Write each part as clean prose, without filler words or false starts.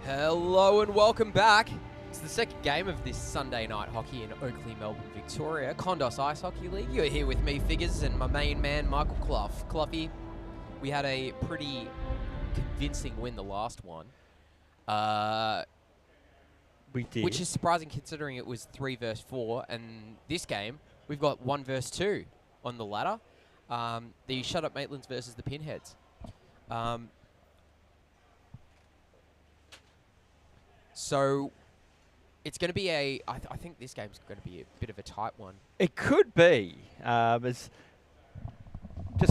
Hello and welcome back. It's the second game of this Sunday night hockey in Oakley, Melbourne, Victoria. Kondos Ice Hockey League. You're here with me, Figures, and my main man, Michael Clough. Cloughie, we had a pretty convincing win the last one. We did. Which is surprising considering it was 3 versus 4. And this game, we've got 1 versus 2 on the ladder. The Shut Up Maitlands versus the Pinheads. So it's going to be I think this game's going to be a bit of a tight one. It could be. Just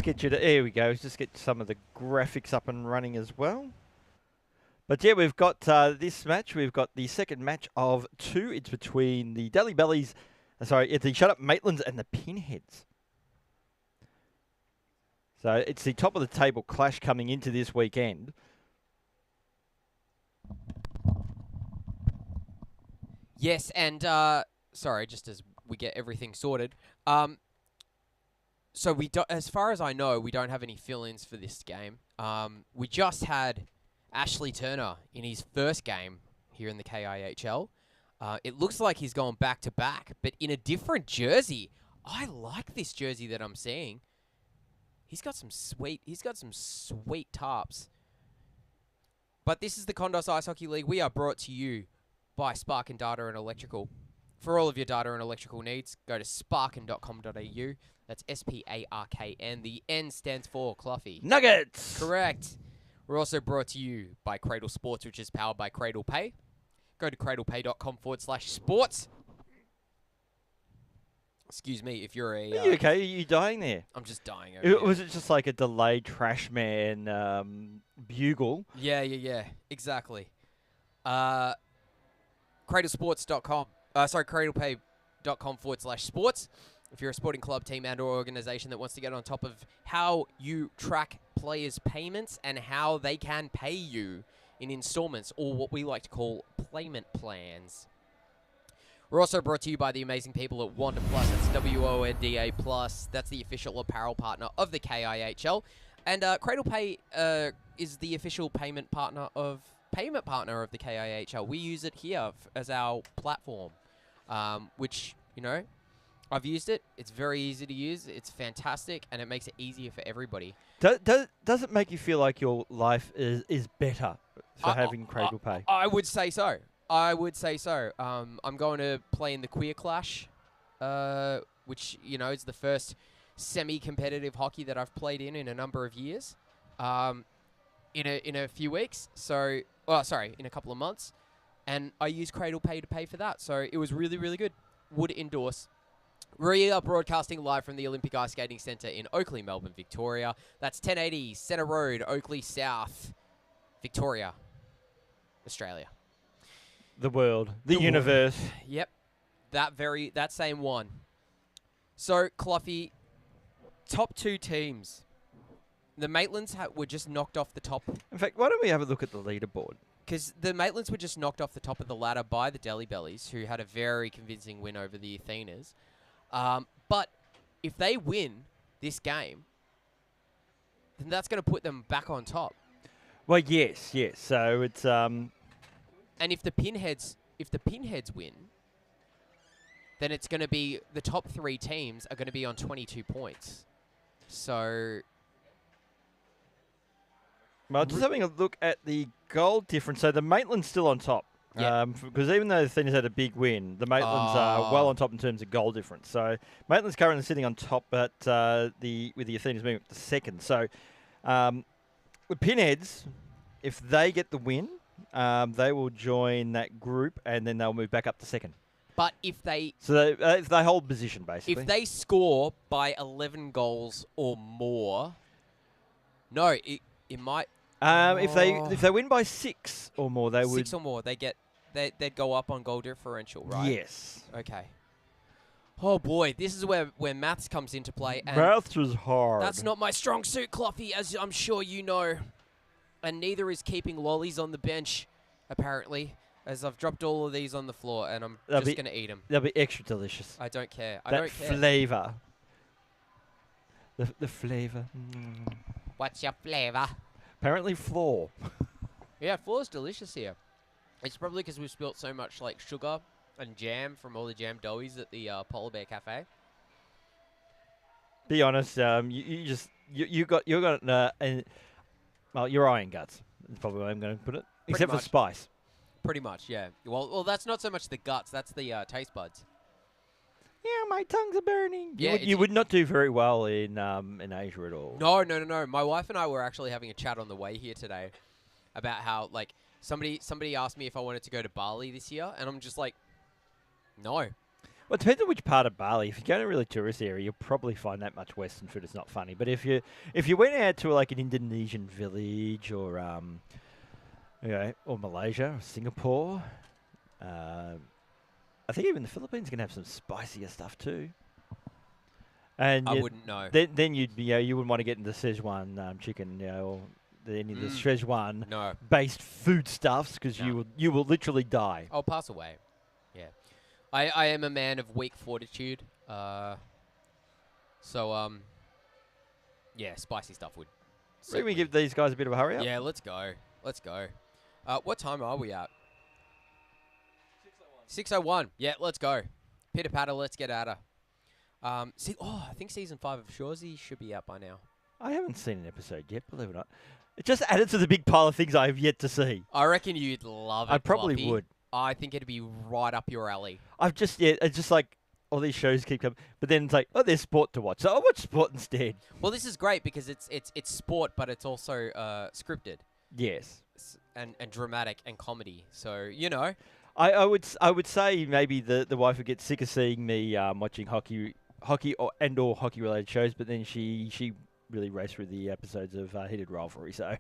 get you to, here we go, just get some of the graphics up and running as well. But yeah, we've got this match. We've got the second match of 2. It's between the Delhi Bellies, it's the Shut Up Maitlands and the Pinheads. So it's the top of the table clash coming into this weekend. Yes, and sorry, just as we get everything sorted. So as far as I know, we don't have any fill-ins for this game. We just had Ashley Turner in his first game here in the KIHL. It looks like he's gone back-to-back, but in a different jersey. I like this jersey that I'm seeing. He's got some sweet tarps. But this is the Kondos Ice Hockey League. We are brought to you by Sparkin Data and Electrical. For all of your data and electrical needs, go to sparkin.com.au. That's SPARKN. The N stands for Cloughie. Nuggets! Correct. We're also brought to you by Cradle Sports, which is powered by Cradle Pay. Go to cradlepay.com/sports. Excuse me, if you're a... Are you okay? Are you dying there? I'm just dying over here. Was it just like a delayed trash man bugle? Yeah, exactly. Cradlesports.com. Cradlepay.com/sports. If you're a sporting club, team, and or organization that wants to get on top of how you track players' payments and how they can pay you in installments, or what we like to call payment plans. We're also brought to you by the amazing people at Wanda Plus. That's WONDA Plus. That's the official apparel partner of the KIHL. And CradlePay is the official payment partner of the KIHL. We use it here as our platform, which, you know, I've used it. It's very easy to use. It's fantastic, and it makes it easier for everybody. Does it make you feel like your life is better for having CradlePay? I would say so. I'm going to play in the Queer Clash, which, you know, is the first semi-competitive hockey that I've played in a number of years. In a few weeks, in a couple of months, and I use CradlePay to pay for that, so it was really, really good. Would endorse. We are broadcasting live from the Olympic Ice Skating Centre in Oakley, Melbourne, Victoria. That's 1080 Centre Road, Oakley South, Victoria, Australia. The world, the universe. Yep, that same one. So, Cloughie, top 2 teams. The Maitlands were just knocked off the top. In fact, why don't we have a look at the leaderboard? Because the Maitlands were just knocked off the top of the ladder by the Delhi Bellies, who had a very convincing win over the Athenas. But if they win this game, then that's going to put them back on top. Well, yes. So it's and if the Pinheads win, then it's going to be the top 3 teams are going to be on 22 points. So. Well, just having a look at the goal difference. So the Maitland's still on top. Yeah. Because even though the Athenas had a big win, the Maitlands are well on top in terms of goal difference. So Maitland's currently sitting on top, but with the Athenas moving up to second. So the Pinheads, if they get the win, they will join that group, and then they'll move back up to second. But if they hold position, basically. If they score by 11 goals or more, no, it might. If they win by 6 or more, they would. 6 or more, they'd go up on goal differential, right? Yes. Okay. Oh boy, this is where maths comes into play. And maths is hard. That's not my strong suit, Cloughie, as I'm sure you know. And neither is keeping lollies on the bench, apparently, as I've dropped all of these on the floor, and I'm just going to eat them. They'll be extra delicious. I don't care. That flavour. The flavour. What's your flavour? Apparently floor. Yeah, floor's delicious here. It's probably because we've spilt so much like sugar and jam from all the jam doughies at the Polar Bear Cafe. Be honest, you got well, you're iron guts. That's probably where I'm going to put it. Except for spice. Pretty much, yeah. Well, that's not so much the guts. That's the taste buds. Yeah, my tongues are burning. Yeah, you would not do very well in Asia at all. No. My wife and I were actually having a chat on the way here today about how like somebody asked me if I wanted to go to Bali this year, and I'm just like, no. Well, it depends on which part of Bali. If you go to a really tourist area, you'll probably find that much Western food is not funny. But if you went out to like an Indonesian village or or Malaysia or Singapore, I think even the Philippines can have some spicier stuff too. And I wouldn't know. Then you'd be, you wouldn't want to get into Szechuan chicken, or any of the Szechuan based foodstuffs because you will literally die. I'll pass away. Yeah, I am a man of weak fortitude. So yeah, spicy stuff would. Can we give these guys a bit of a hurry up? Yeah, let's go. What time are we at? 6:01. Yeah, let's go. Pitter patter, let's get at her. I think season 5 of Shoresy should be out by now. I haven't seen an episode yet, believe it or not. It just added to the big pile of things I have yet to see. I reckon you'd love it. I probably Fluffy. would. I think it'd be right up your alley. It's just like all these shows keep coming, but then it's like, there's sport to watch, so I'll watch sport instead. Well, this is great because it's sport, but it's also scripted. Yes. And dramatic and comedy. So I would say maybe the wife would get sick of seeing me watching hockey or hockey related shows, but then she really raced through the episodes of Heated Rivalry. So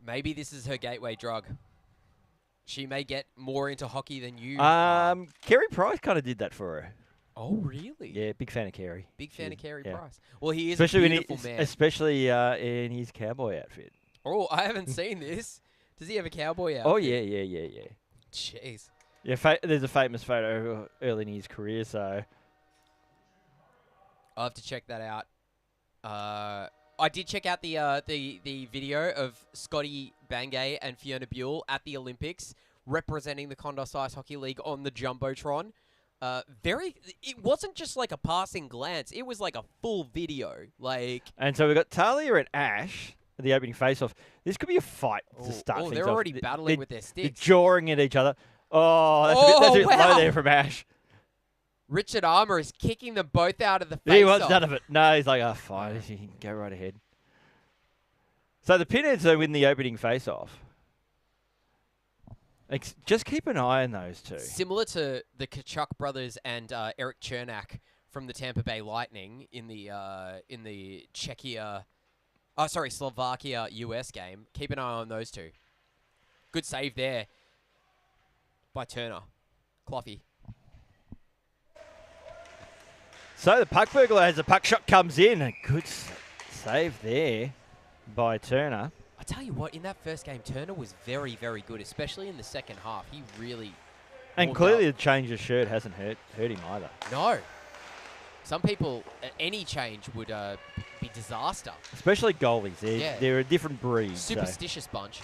maybe this is her gateway drug. She may get more into hockey than you. Carey Price kind of did that for her. Oh, really? Yeah, big fan of Carey. Big fan of Carey Price. Well, he is especially a beautiful man. Especially in his cowboy outfit. Oh, I haven't seen this. Does he have a cowboy outfit? Oh, yeah. Jeez. Yeah, there's a famous photo early in his career, so I'll have to check that out. I did check out the video of Scotty Bangay and Fiona Buell at the Olympics representing the Kondos Ice Hockey League on the Jumbotron. It wasn't just like a passing glance. It was like a full video. And so we've got Talia and Ash at the opening face-off. This could be a fight to start things off. They're already battling with their sticks. They're jawing at each other. Oh, that's a bit low there from Ash. Richard Armour is kicking them both out of the face-off. He wants none of it. No, he's like, fine. You can go right ahead. So the Pinheads win the opening face-off. Just keep an eye on those two. Similar to the Kachuk brothers and Eric Chernak from the Tampa Bay Lightning in the Slovakia US game. Keep an eye on those two. Good save there by Turner. Cloughy. So the puck burglar as the puck shot comes in. A good save there by Turner. I tell you what, in that first game, Turner was very, very good, especially in the second half. He really... And clearly the change of shirt hasn't hurt him either. No. Some people, any change would be disaster. Especially goalies. They're a different breed. Superstitious bunch.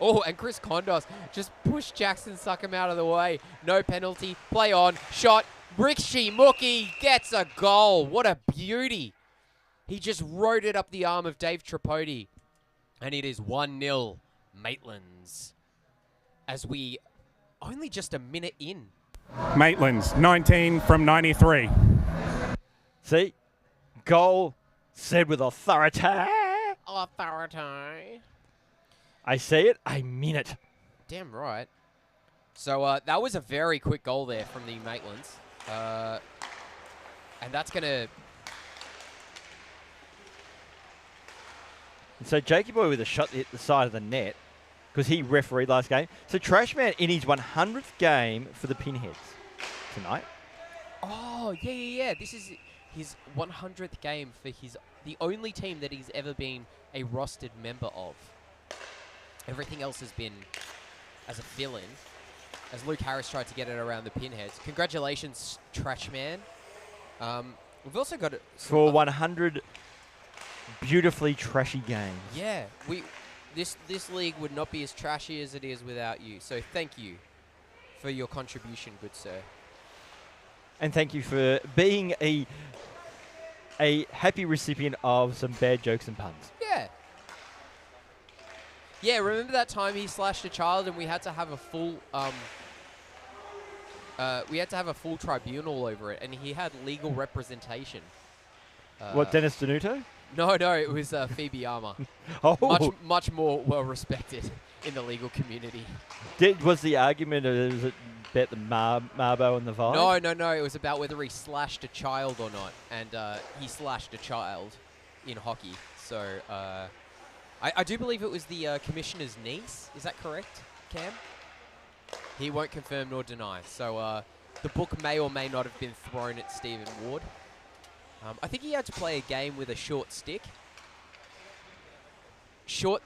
Oh, and Chris Kondos just pushed Jackson, suck him out of the way. No penalty. Play on. Shot. Rickshi Mookie gets a goal. What a beauty. He just rode it up the arm of Dave Tripodi. And it is 1-0 Maitlands. As we only just a minute in. Maitlands, 19 from 93. See? Goal said with authority. Authority. I say it, I mean it. Damn right. So that was a very quick goal there from the Maitlands. And that's going to... And so Jakey Boy with a shot that hit the side of the net because he refereed last game. So Trashman in his 100th game for the Pinheads tonight. Oh, yeah. This is his 100th game for the only team that he's ever been a rostered member of. Everything else has been as a fill-in, as Luke Harris tried to get it around the Pinheads. Congratulations, Trashman. We've also got... For 100 beautifully trashy games. Yeah, This league would not be as trashy as it is without you. So thank you for your contribution, good sir. And thank you for being a happy recipient of some bad jokes and puns. Yeah. Yeah, remember that time he slashed a child and we had to have a full tribunal over it, and he had legal representation. What, Dennis Denuto? No, it was Phoebe Armour. Oh. Much more well respected in the legal community. Was the argument was it about the Marbo and the Vibe? No. It was about whether he slashed a child or not, and he slashed a child in hockey. So I do believe it was the commissioner's niece. Is that correct, Cam? He won't confirm nor deny. So the book may or may not have been thrown at Stephen Ward. I think he had to play a game with a short stick. Short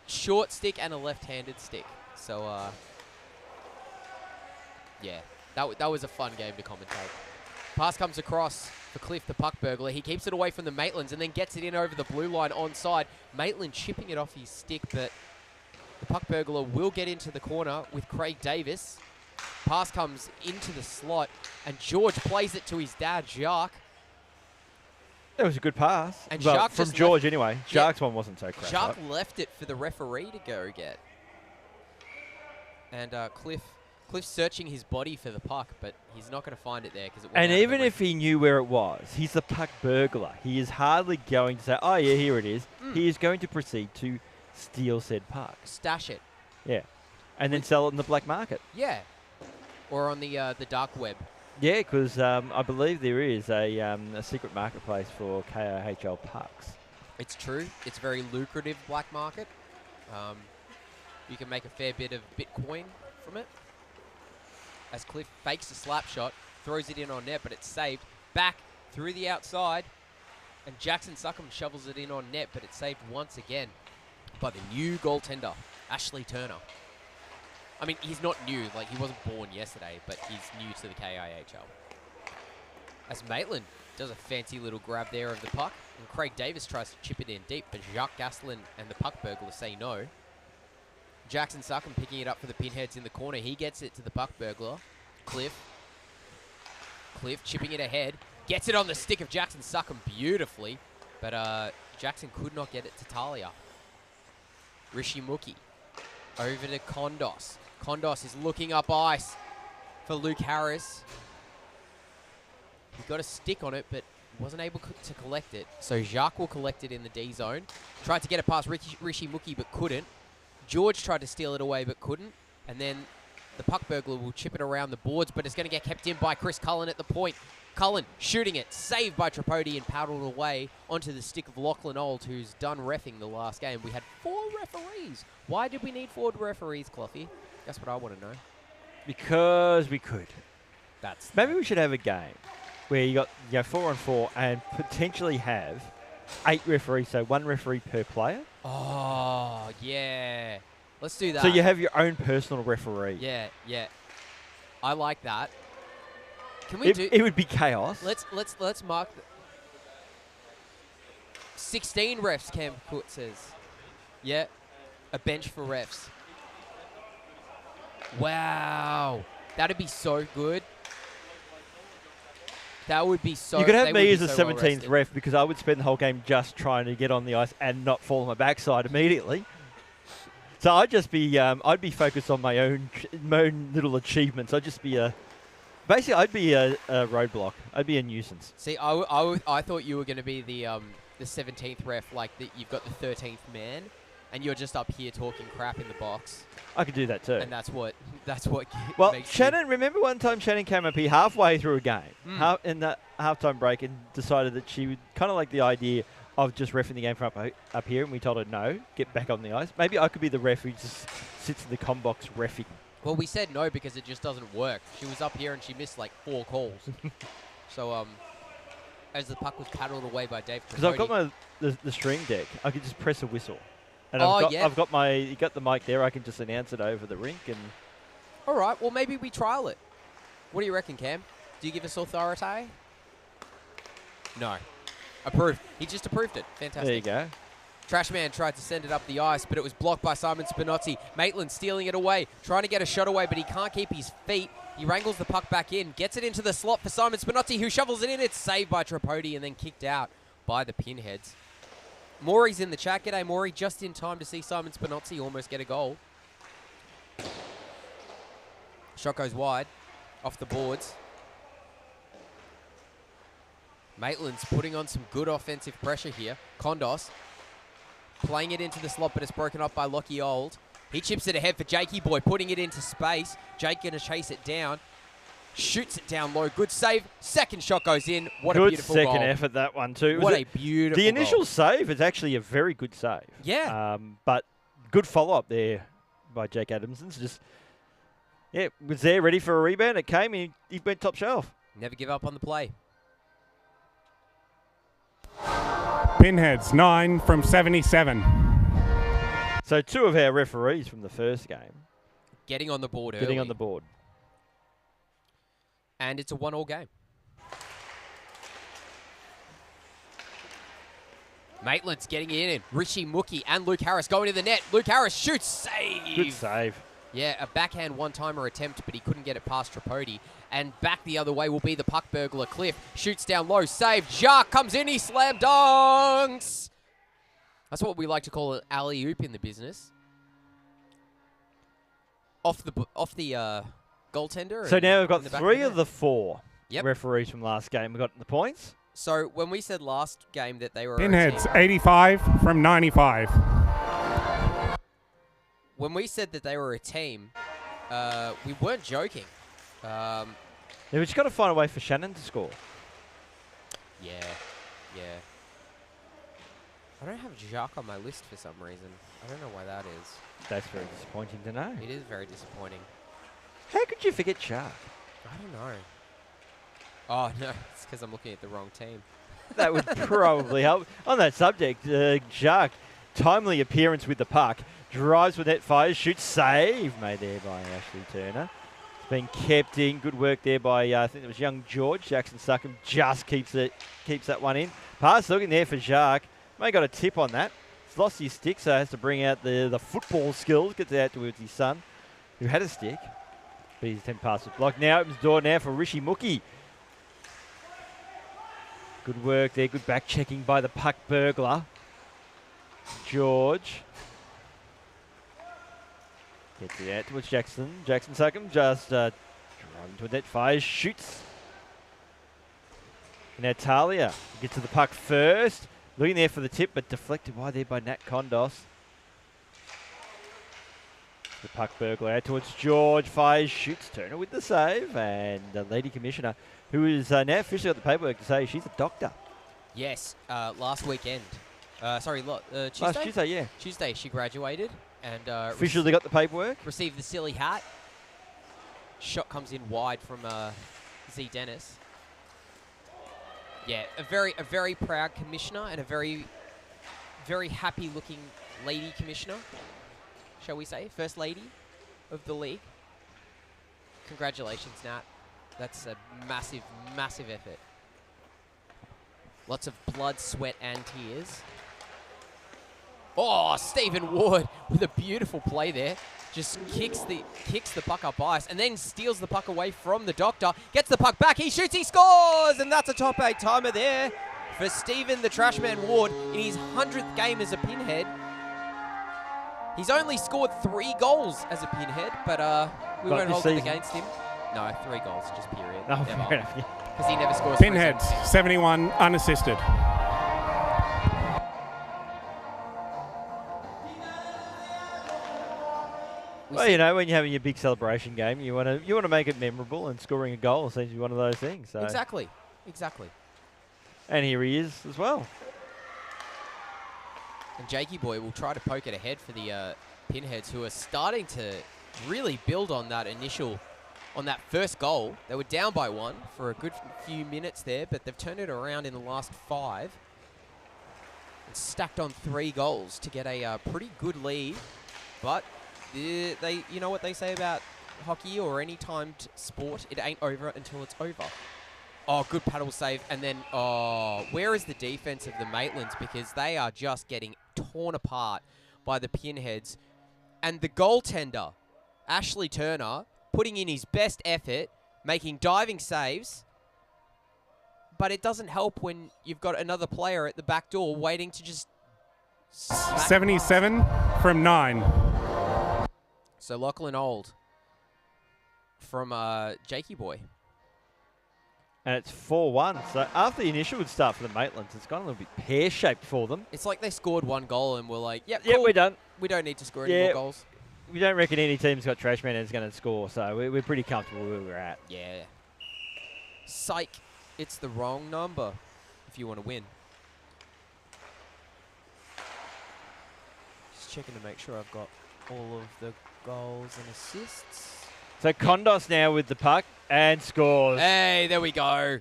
stick and a left-handed stick. So, yeah, that was a fun game to commentate. Pass comes across for Cliff, the puck burglar. He keeps it away from the Maitlands and then gets it in over the blue line onside. Maitland chipping it off his stick, but the puck burglar will get into the corner with Craig Davis. Pass comes into the slot, and George plays it to his dad, Jacques. It was a good pass. And well, Jacques from George anyway. Jacques' one wasn't so crap. Jacques left it for the referee to go get. And Cliff's searching his body for the puck, but he's not going to find it there because it went And out of even the if he knew where it was, he's the puck burglar. He is hardly going to say, oh, yeah, here it is. He is going to proceed to steal said puck. Stash it. Yeah. And then sell it in the black market. Yeah. Or on the dark web. Yeah, because I believe there is a secret marketplace for KOHL pucks. It's true. It's a very lucrative black market. You can make a fair bit of Bitcoin from it. As Cliff fakes a slap shot, throws it in on net, but it's saved. Back through the outside, and Jackson Succum shovels it in on net, but it's saved once again by the new goaltender, Ashley Turner. I mean, he's not new. Like, he wasn't born yesterday, but he's new to the KIHL. As Maitland does a fancy little grab there of the puck, and Craig Davis tries to chip it in deep, but Jacques Gastelin and the puck burglar say no. Jackson Succum picking it up for the Pinheads in the corner. He gets it to the puck burglar. Cliff chipping it ahead. Gets it on the stick of Jackson Succum beautifully, but Jackson could not get it to Talia. Rishi Muki over to Kondos. Kondos is looking up ice for Luke Harris. He got a stick on it, but wasn't able to collect it. So Jacques will collect it in the D zone. Tried to get it past Rishi Muki, but couldn't. George tried to steal it away, but couldn't. And then the puck burglar will chip it around the boards, but it's going to get kept in by Chris Cullen at the point. Cullen shooting it, saved by Tripodi and paddled away onto the stick of Lachlan Old, who's done reffing the last game. We had 4 referees. Why did we need 4 referees, Cloughy? That's what I want to know. Because we could. That's Maybe we should have a game where you got 4-on-4 and potentially have 8 referees, so 1 referee per player. Oh, yeah. Let's do that. So you have your own personal referee. Yeah. I like that. Can we It would be chaos. Let's mark 16 refs, Cam Coot says. Yeah. A bench for refs. Wow. That'd be so good. That would be so. You could have me as a so 17th ref because I would spend the whole game just trying to get on the ice and not fall on my backside immediately. So I'd just be, I'd be focused on my own little achievements. I'd just be basically I'd be a roadblock. I'd be a nuisance. See, I thought you were going to be the 17th ref, like you've got the 13th man, and you're just up here talking crap in the box. I could do that too. And that's what. Well, makes Shannon, remember one time Shannon came up here halfway through a game, in the halftime break, and decided that she would kind of like the idea of just reffing the game from up here, and we told her no, get back on the ice. Maybe I could be the ref who just sits in the comm box reffing. Well, we said no because it just doesn't work. She was up here and she missed like 4 calls. So as the puck was paddled away by Dave. Because I've got the stream deck, I could just press a whistle. And yeah. I've got you got the mic there. I can just announce it over the rink. And all right, well maybe we trial it. What do you reckon, Cam? Do you give us authority? No. Approved. He just approved it. Fantastic. There you go. Trashman tried to send it up the ice, but it was blocked by Simon Spinozzi. Maitland stealing it away, trying to get a shot away, but he can't keep his feet. He wrangles the puck back in, gets it into the slot for Simon Spinozzi, who shovels it in. It's saved by Tripodi and then kicked out by the Pinheads. Maury's in the chat. G'day, Maury. Just in time to see Simon Spinozzi almost get a goal. Shot goes wide, off the boards. Maitland's putting on some good offensive pressure here. Kondos playing it into the slot, but it's broken up by Lockie Old. He chips it ahead for Jakey Boy, putting it into space. Jake going to chase it down. Shoots it down low. Good save. Second shot goes in. What a beautiful goal. Good second effort, that one too. What a beautiful The initial goal. save is actually a very good save. Yeah. But good follow-up there by Jake Adamson. Just, yeah, was there ready for a rebound. It came, and he went top shelf. Never give up on the play. Pinheads, 9 from 77. So 2 of our referees from the first game Getting on the board early. getting on the board. And it's a 1-1 game. Maitland's getting it in. Rishi Mookie and Luke Harris going to the net. Luke Harris shoots. Save. Good save. Yeah, a backhand one-timer attempt, but he couldn't get it past Tripodi. And back the other way will be the puck burglar, Cliff. Shoots down low, save. Jacques comes in, he slam dunks. That's what we like to call an alley-oop in the business. Off the goaltender. So now we've got in the back 3 the of the 4 Yep. referees from last game. We got the points. So when we said last game that they were Pinheads, 85 from 95. when we said that they were a team, we weren't joking. Yeah, we just got to find a way for Shannon to score. Yeah. I don't have Jacques on my list for some reason. I don't know why that is. That's very disappointing to know. It is very disappointing. How could you forget Shark? I don't know. Oh, no. It's because I'm looking at the wrong team. That would probably help. On that subject, Jacques, timely appearance with the puck, drives with net, fires, shoots, save made there by Ashley Turner. It's been kept in. Good work there by, I think it was young George. Jackson Suckham just keeps that one in. Pass looking there for Jacques. May got a tip on that. He's lost his stick, so has to bring out the football skills. Gets it out towards his son, who had a stick. But his 10 pass was blocked. Now opens the door now for Rishi Mookie. Good work there. Good back checking by the puck burglar. George. Gets it out towards Jackson. Jackson Suckham just driving to a net, fires, shoots. Now Talia gets to the puck first. Looking there for the tip, but deflected wide there by Nat Kondos. The puck burglar out towards George. Fires, shoots. Turner with the save. And the Lady Commissioner, who is now officially got the paperwork to say she's a doctor. Yes, last weekend. Tuesday? Last Tuesday, yeah. Tuesday she graduated and Officially got the paperwork. received the silly hat. Shot comes in wide from Z Dennis. Yeah, a very proud commissioner and a very happy looking lady commissioner, shall we say, first lady of the league. Congratulations, Nat. That's a massive, massive effort. Lots of blood, sweat, and tears. Oh, Stephen Ward with a beautiful play there. Just kicks the puck up ice and then steals the puck away from the doctor. Gets the puck back. He shoots. He scores. And that's a top 8 timer there for Stephen the Trashman Ward in his 100th game as a Pinhead. He's only scored 3 goals as a Pinhead, but we won't hold it against him. No, 3 goals, just period. Oh, fair enough, yeah. Because he never scores. Pinheads, 71 unassisted. Well, you know, when you're having your big celebration game, you want to make it memorable, and scoring a goal seems to be one of those things. So. Exactly. And here he is as well. And Jakey Boy will try to poke it ahead for the Pinheads, who are starting to really build on that that first goal. They were down by 1 for a good few minutes there, but they've turned it around in the last 5 and stacked on 3 goals to get a pretty good lead. But you know what they say about hockey or any timed sport, it ain't over until it's over. Oh, good paddle save. And then, where is the defense of the Maitlands? Because they are just getting torn apart by the Pinheads. And the goaltender, Ashley Turner, putting in his best effort, making diving saves. But it doesn't help when you've got another player at the back door waiting to just... 77 from 9. So Lachlan Old from Jakey Boy. And it's 4-1. So after the initial good start for the Maitlands, it's gone a little bit pear-shaped for them. It's like they scored one goal and we're like, yep, Yeah, cool. we're done. We don't need to score any more goals. We don't reckon any team's got trash man that's going to score, so we're pretty comfortable where we're at. Yeah. Psych. It's the wrong number if you want to win. Just checking to make sure I've got all of the goals and assists. So Kondos now with the puck and scores. Hey, there we go.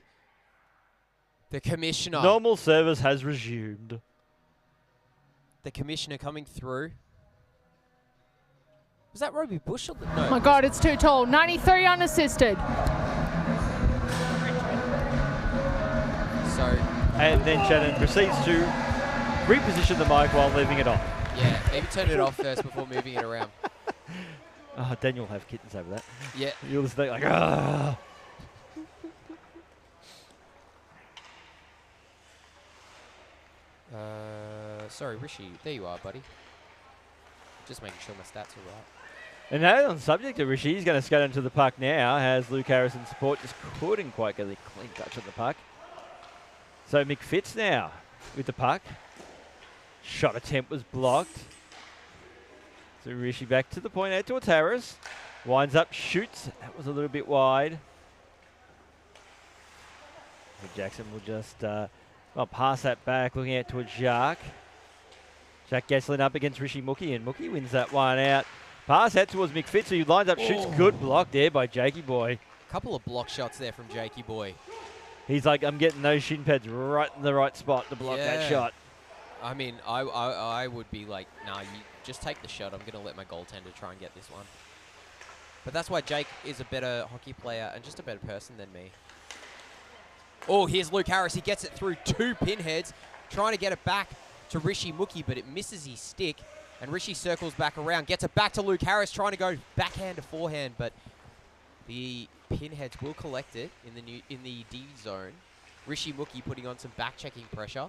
The commissioner. Normal service has resumed. The commissioner coming through. Was that Roby Bush? Or no. Oh my God, it's too tall. 93 unassisted. So. And then Shannon proceeds to reposition the mic while leaving it on. Yeah, maybe turn it off first before moving it around. Oh, Daniel will have kittens over that. Yeah. You'll just think like, ah. Sorry, Rishi. There you are, buddy. Just making sure my stats are right. And now on the subject of Rishi, he's going to skate into the puck now. Has Luke Harrison support, just couldn't quite get a clean touch on the puck. So McFitz now with the puck. Shot attempt was blocked. So Rishi back to the point out towards Harris. Winds up, shoots. That was a little bit wide. So Jackson will just pass that back, looking out towards Jacques. Jack Gaslin up against Rishi Mookie, and Mookie wins that one out. Pass out towards McFitz, who lines up, shoots. Good block there by Jakey Boy. Couple of block shots there from Jakey Boy. He's like, I'm getting those shin pads right in the right spot to block that shot. I mean, I would be like, nah, you just take the shot. I'm going to let my goaltender try and get this one. But that's why Jake is a better hockey player and just a better person than me. Oh, here's Luke Harris. He gets it through two Pinheads, trying to get it back to Rishi Mookie, but it misses his stick. And Rishi circles back around, gets it back to Luke Harris, trying to go backhand to forehand, but the Pinheads will collect it in the D zone. Rishi Mookie putting on some back-checking pressure,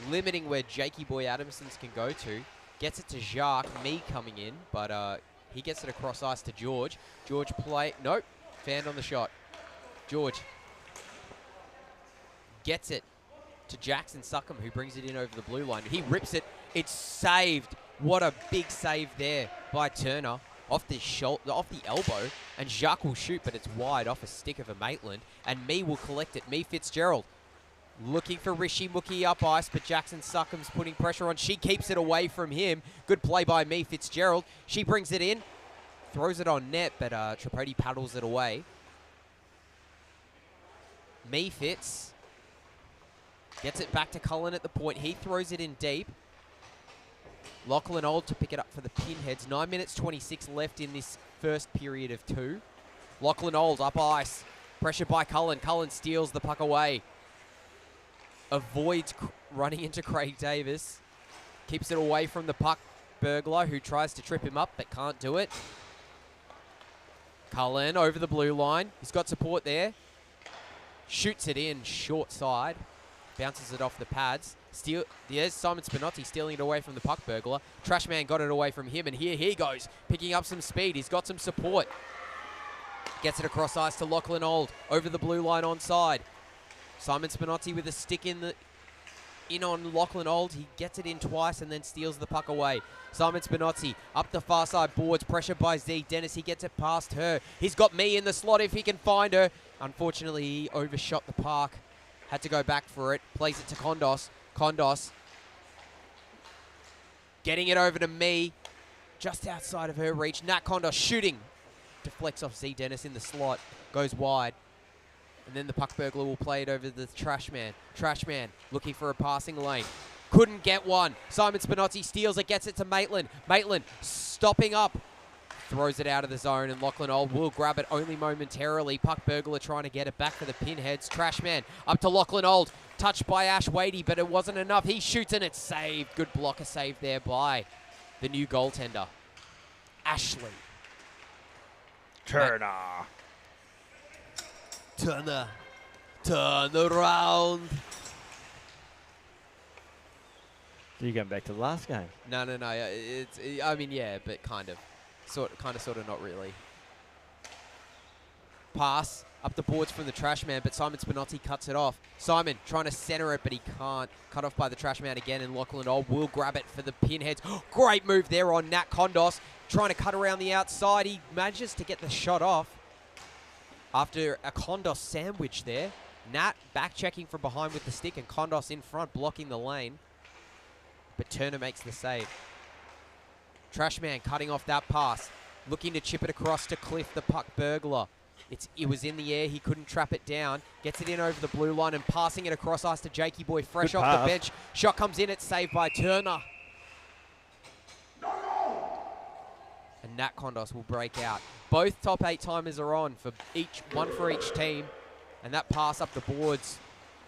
limiting where Jakey Boy Adamsons can go to. Gets it to Jacques, me coming in, but he gets it across ice to George. George nope, fanned on the shot. George gets it to Jackson Suckham, who brings it in over the blue line. He rips it. It's saved. What a big save there by Turner off the elbow. And Jacques will shoot, but it's wide off a stick of a Maitland. And me will collect it. Me Fitzgerald looking for Rishi Mookie up ice, but Jackson Suckham's putting pressure on. She keeps it away from him. Good play by me Fitzgerald. She brings it in, throws it on net, but Tripodi paddles it away. Me Fitz gets it back to Cullen at the point. He throws it in deep. Lachlan Old to pick it up for the Pinheads. 9 minutes 26 left in this first period of two. Lachlan Old up ice. Pressure by Cullen. Cullen steals the puck away. Avoids running into Craig Davis. Keeps it away from the puck burglar, who tries to trip him up but can't do it. Cullen over the blue line. He's got support there. Shoots it in short side. Bounces it off the pads. There's Simon Spinotti stealing it away from the puck burglar. Trashman got it away from him, and here he goes, picking up some speed. He's got some support. Gets it across ice to Lachlan Old, over the blue line onside. Simon Spinotti with a stick in on Lachlan Old. He gets it in twice and then steals the puck away. Simon Spinotti up the far side boards, pressure by Z Dennis. He gets it past her. He's got me in the slot if he can find her. Unfortunately, he overshot the park. Had to go back for it. Plays it to Kondos. Kondos getting it over to me. Just outside of her reach. Nat Kondos shooting. Deflects off Z Dennis in the slot. Goes wide. And then the puck burglar will play it over the Trashman. Trashman looking for a passing lane. Couldn't get one. Simon Spinotti steals it. Gets it to Maitland. Maitland stopping up. throws it out of the zone, and Lachlan Old will grab it only momentarily. Puck burglar trying to get it back for the Pinheads. Trashman up to Lachlan Old. Touched by Ash Wadey, but it wasn't enough. He shoots and it's saved. Good blocker save there by the new goaltender, Ashley. Turner. Turn around. So you're going back to the last game? No. I mean, yeah, but kind of. Sort of, not really. Pass up the boards from the trash man, but Simon Spinozzi cuts it off. Simon trying to center it, but he can't. Cut off by the trash man again, and Lachlan Old will grab it for the Pinheads. Great move there on Nat Kondos. Trying to cut around the outside. He manages to get the shot off after a Kondos sandwich there. Nat back checking from behind with the stick, and Kondos in front blocking the lane. But Turner makes the save. Trashman cutting off that pass. Looking to chip it across to Cliff, the puck burglar. It was in the air. He couldn't trap it down. Gets it in over the blue line and passing it across ice to Jakey Boy. Fresh off the bench. Shot comes in. It's saved by Turner. And Nat Kondos will break out. Both top 8 timers are on for one for each team. And that pass up the boards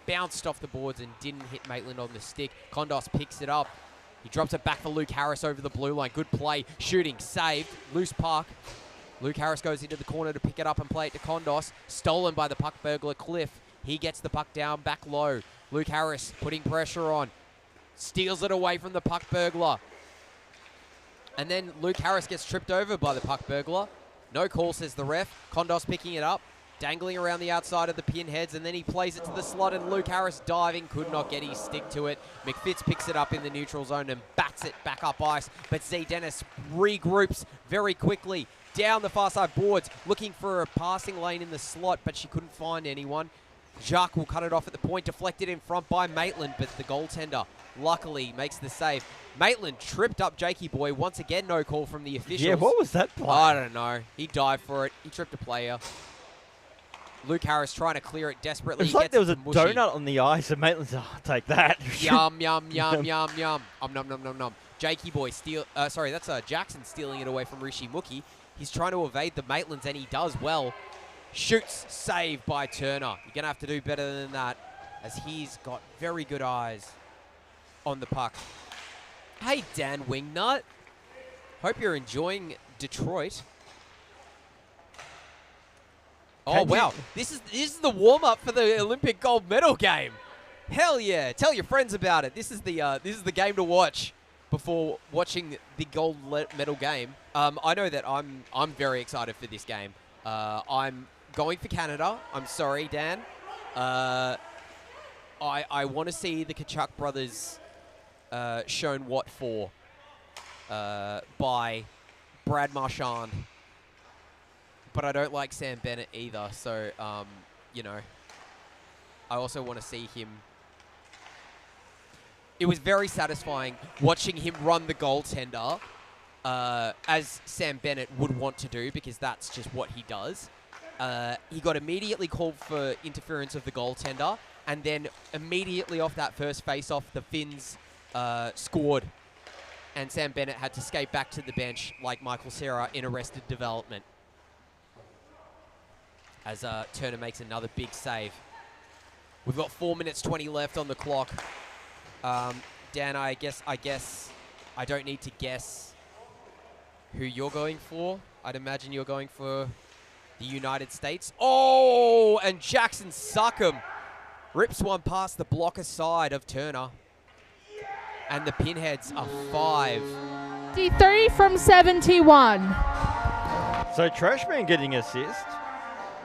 bounced off the boards and didn't hit Maitland on the stick. Kondos picks it up. He drops it back for Luke Harris over the blue line. Good play. Shooting. Saved. Loose puck. Luke Harris goes into the corner to pick it up and play it to Kondos. Stolen by the puck burglar, Cliff. He gets the puck down back low. Luke Harris putting pressure on. Steals it away from the puck burglar. And then Luke Harris gets tripped over by the puck burglar. No call, says the ref. Kondos picking it up. Dangling around the outside of the Pinheads, and then he plays it to the slot, and Luke Harris diving, could not get his stick to it. McFitz picks it up in the neutral zone and bats it back up ice, but Z Dennis regroups very quickly down the far side boards, looking for a passing lane in the slot, but she couldn't find anyone. Jacques will cut it off at the point, deflected in front by Maitland, but the goaltender luckily makes the save. Maitland tripped up Jakey Boy. Once again, no call from the officials. Yeah, what was that play? I don't know. He dived for it. He tripped a player. Luke Harris trying to clear it desperately. It's like there was a donut on the ice, and Maitland's, oh, take that. Yum, yum, yum, yum, yum. Nom, nom, nom, nom. Jakey Boy that's Jackson stealing it away from Rishi Mookie. He's trying to evade the Maitlands, and he does well. Shoots, saved by Turner. You're going to have to do better than that, as he's got very good eyes on the puck. Hey, Dan Wingnut. Hope you're enjoying Detroit. Oh, wow. This is the warm-up for the Olympic gold medal game. Hell yeah. Tell your friends about it. This is the game to watch before watching the gold medal game. I know that I'm very excited for this game. I'm going for Canada. I'm sorry, Dan. I want to see the Kachuk brothers shown what for by Brad Marchand. But I don't like Sam Bennett either, so, you know, I also want to see him. It was very satisfying watching him run the goaltender, as Sam Bennett would want to do, because that's just what he does. He got immediately called for interference of the goaltender, and then immediately off that first face-off, the Finns scored, and Sam Bennett had to skate back to the bench like Michael Cera in Arrested Development. As Turner makes another big save. We've got 4 minutes 20 left on the clock. Dan, I guess I don't need to guess who you're going for. I'd imagine you're going for the United States. Oh, and Jackson Suckham rips one past the blocker side of Turner. And the Pinheads are 5. 53 from 71. So Trashman getting assist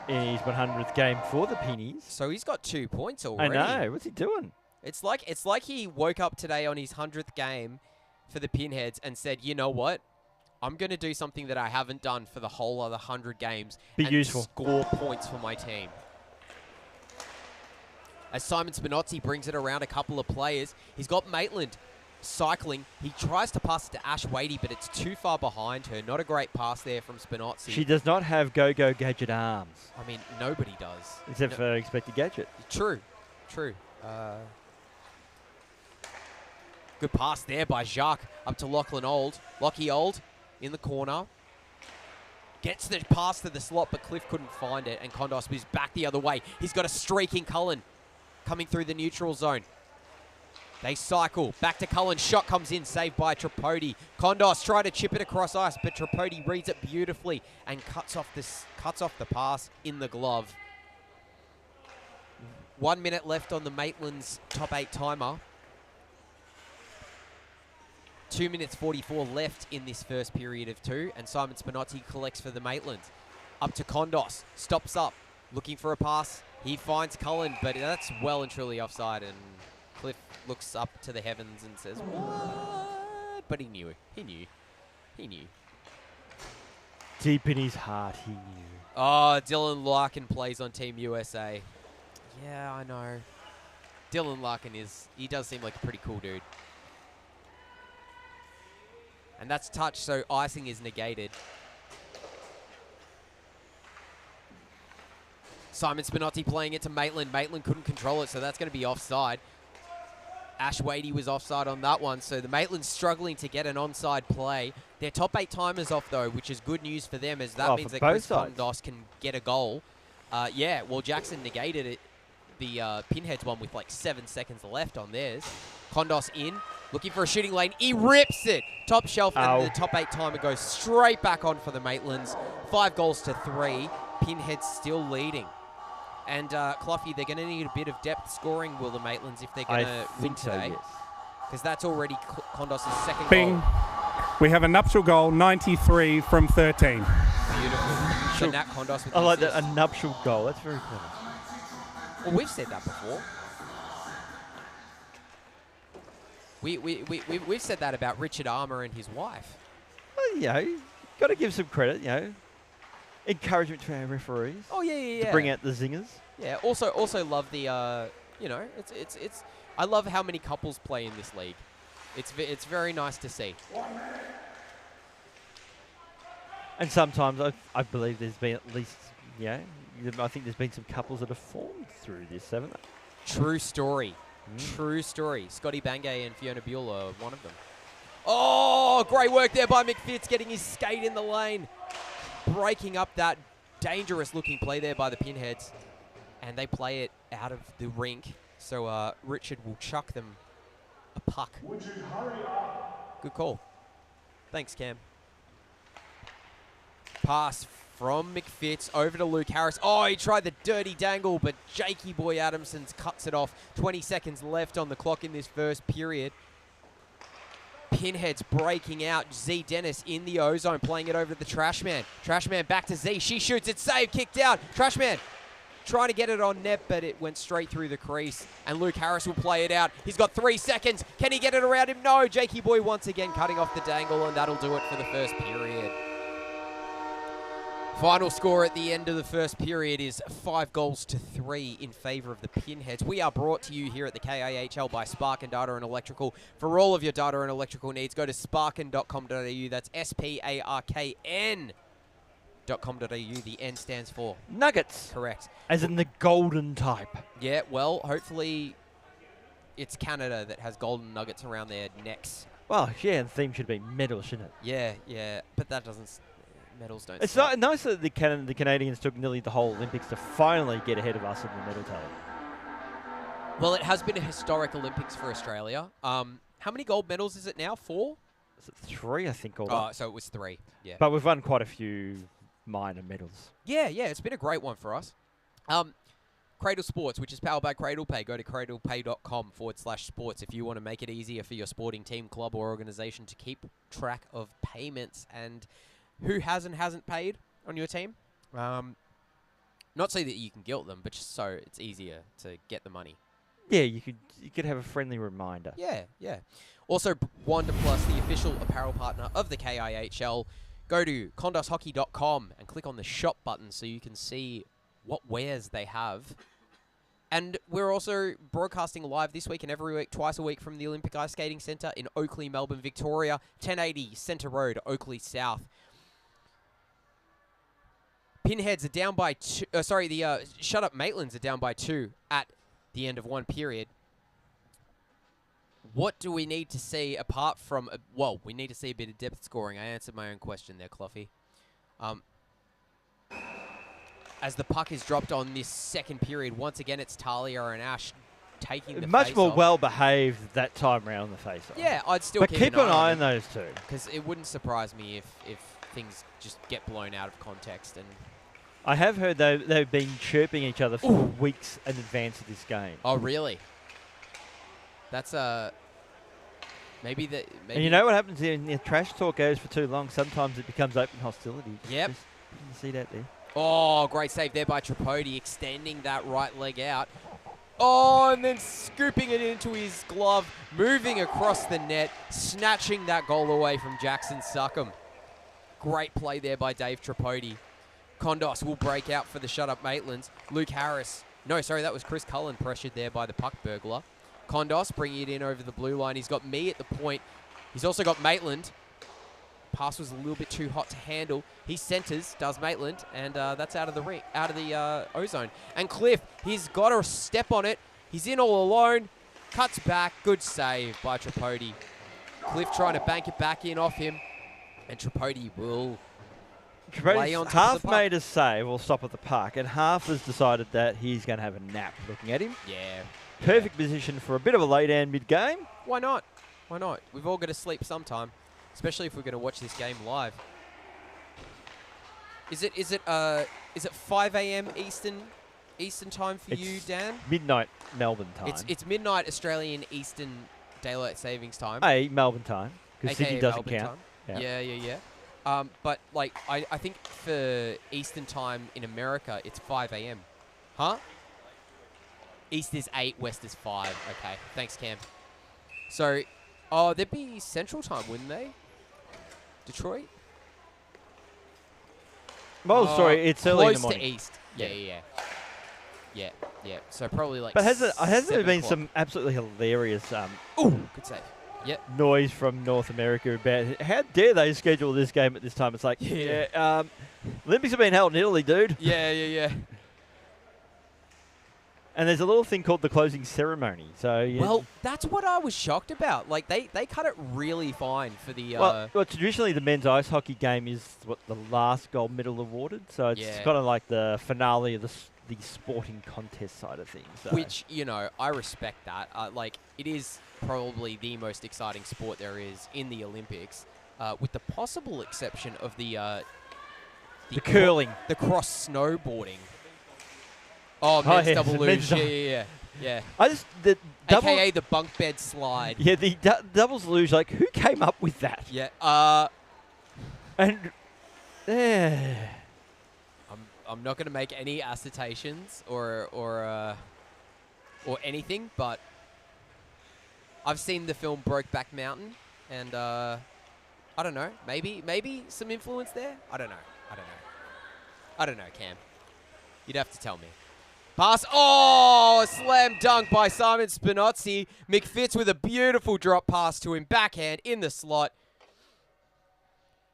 in his 100th game for the Pinnies. So he's got 2 points already. I know. What's he doing? It's like he woke up today on his 100th game for the Pinheads and said, you know what? I'm going to do something that I haven't done for the whole other 100 games. Be and useful. Score points for my team. As Simon Spinozzi brings it around a couple of players, he's got Maitland cycling. He tries to pass it to Ash Wadey, but it's too far behind her. Not a great pass there from Spinozzi. She does not have go-go gadget arms. I mean, nobody does. Except for Expected Gadget. True. Good pass there by Jacques up to Lachlan Old. Lockie Old in the corner. Gets the pass to the slot, but Cliff couldn't find it, and Kondos moves back the other way. He's got a streaking Cullen coming through the neutral zone. They cycle. Back to Cullen. Shot comes in, saved by Tripodi. Kondos try to chip it across ice, but Tripodi reads it beautifully and cuts off the pass in the glove. 1 minute left on the Maitlands top 8 timer. 2 minutes 44 left in this first period of 2, and Simon Spinotti collects for the Maitlands. Up to Kondos, stops up, looking for a pass. He finds Cullen, but that's well and truly offside, and Cliff looks up to the heavens and says, "What?" But he knew. He knew. Deep in his heart, he knew. Oh, Dylan Larkin plays on Team USA. Yeah, I know. Dylan Larkin he does seem like a pretty cool dude. And that's touch, so icing is negated. Simon Spinotti playing it to Maitland. Maitland couldn't control it, so that's going to be offside. Ash Wadey was offside on that one, so the Maitland's struggling to get an onside play. Their top 8 timers off, though, which is good news for them, as that means that Chris Kondos can get a goal. Yeah, well, Jackson negated it, the Pinheads one, with like 7 seconds left on theirs. Kondos in, looking for a shooting lane. He rips it. Top shelf, and the top 8 timer goes straight back on for the Maitlands. 5 goals to 3. Pinheads still leading. And Cluffy, they're going to need a bit of depth scoring, will the Maitlands, if they're going to win today? Yes. Because that's already Kondos' second Bing. goal. We have a nuptial goal, 93 from 13. Beautiful. So Nat Kondos with I like assist. that, a nuptial goal. That's very clever. Well, we've said that before. We've said that about Richard Armour and his wife. Well, you know, got to give some credit, you know. Encouragement to our referees. Oh, yeah. To bring out the zingers. Yeah, also love the, you know, it's I love how many couples play in this league. It's very nice to see. And sometimes I believe there's been at least, you know, I think there's been some couples that have formed through this, haven't they? True story. True story. Scotty Bangay and Fiona Buell are one of them. Oh, great work there by McFitz, getting his skate in the lane. Breaking up that dangerous-looking play there by the Pinheads. And they play it out of the rink. So Richard will chuck them a puck. Good call. Thanks, Cam. Pass from McFitz over to Luke Harris. Oh, he tried the dirty dangle, but Jakey Boy Adamson's cuts it off. 20 seconds left on the clock in this first period. Pinheads breaking out. Z Dennis in the O-zone, playing it over to the Trashman. Trashman back to Z. She shoots it. Save. Kicked out. Trashman trying to get it on net, but it went straight through the crease. And Luke Harris will play it out. He's got 3 seconds. Can he get it around him? No. Jakey Boy once again cutting off the dangle, and that'll do it for the first period. Final score at the end of the first period is 5 goals to 3 in favour of the Pinheads. We are brought to you here at the KIHL by Sparkin Data and Electrical. For all of your data and electrical needs, go to sparkin.com.au. That's SPARKN.com.au. The N stands for Nuggets. Correct. As in the golden type. Yeah, well, hopefully it's Canada that has golden nuggets around their necks. Well, yeah, the theme should be medal, shouldn't it? Yeah, but that doesn't... Medals don't It's stop. nice that the Canadians took nearly the whole Olympics to finally get ahead of us in the medal tally. Well, it has been a historic Olympics for Australia. How many gold medals is it now? 4? Is it 3, I think, all Oh, up? so it was 3. Yeah. But we've won quite a few minor medals. Yeah, it's been a great one for us. Cradle Sports, which is powered by CradlePay. Go to cradlepay.com/sports if you want to make it easier for your sporting team, club, or organisation to keep track of payments and who has and hasn't paid on your team. Not so that you can guilt them, but just so it's easier to get the money. Yeah, you could have a friendly reminder. Yeah. Also, Wanda Plus, the official apparel partner of the KIHL. Go to kondoshockey.com and click on the shop button so you can see what wares they have. And we're also broadcasting live this week and every week, twice a week, from the Olympic Ice Skating Centre in Oakley, Melbourne, Victoria. 1080 Centre Road, Oakley South. Pinheads are down by 2. Shut Up Maitlands are down by 2 at the end of one period. What do we need to see apart from... well, we need to see a bit of depth scoring. I answered my own question there, Cloughy. as the puck is dropped on this second period. Once again, it's Talia and Ash taking the Much more face-off. well behaved that time round the face-off. Yeah, I'd still But keep keep an eye on those two. because it wouldn't surprise me if things just get blown out of context. And I have heard they've been chirping each other for weeks in advance of this game. oh, really? That's maybe that. Maybe And you know what happens when the trash talk goes for too long? Sometimes it becomes open hostility. Yep. You see that there? Oh, great save there by Tripodi, extending that right leg out. Oh, and then scooping it into his glove, moving across the net, snatching that goal away from Jackson Suckham. Great play there by Dave Tripodi. Kondos will break out for the shut-up Maitlands. Luke Harris. No, sorry, that was Chris Cullen pressured there by the puck burglar. Kondos bringing it in over the blue line. He's got me at the point. He's also got Maitland. Pass was a little bit too hot to handle. He centers, does Maitland, and that's out of the ring, out of the ozone. And Cliff, he's got a step on it. He's in all alone. Cuts back. Good save by Tripodi. Cliff trying to bank it back in off him, and Tripodi will lay on top half of the puck. made a save or stop at the puck, and half has decided that he's going to have a nap looking at him. Yeah. Perfect position for a bit of a lay down mid-game. Why not? Why not? We've all got to sleep sometime, especially if we're going to watch this game live. Is it 5 a.m. Eastern time for you, Dan? Midnight Melbourne time. It's midnight Australian Eastern Daylight Savings Time. Hey, Melbourne time, because AKA Sydney doesn't Melbourne count. time. Yeah. But like I think for Eastern time in America it's 5 a.m. Huh? East is 8, West is 5. Okay, thanks, Cam. So, they'd be Central time, wouldn't they? Detroit? Well, sorry, it's early in the close morning. to East. Yeah. So probably like. But hasn't there 7 been o'clock. some absolutely hilarious Ooh, good save. Yep. noise from North America about how dare they schedule this game at this time? It's like, Olympics have been held in Italy, dude. Yeah. And there's a little thing called the closing ceremony. So Well, that's what I was shocked about. Like they cut it really fine for the. well, traditionally the men's ice hockey game is the last gold medal awarded. So it's kind of like the finale of the sporting contest side of things. So. Which, I respect that. Like, it is probably the most exciting sport there is in the Olympics, with the possible exception of the curling. The cross snowboarding. Oh, men's yes, double men's luge. Yeah. I just the double, AKA the bunk bed slide. Yeah, the doubles luge. Like, who came up with that? Yeah. And I'm not going to make any assertions or anything, but I've seen the film Brokeback Mountain, and I don't know, maybe some influence there. I don't know, Cam. You'd have to tell me. Pass. Oh, slam dunk by Simon Spinozzi. McFitz with a beautiful drop pass to him, backhand in the slot,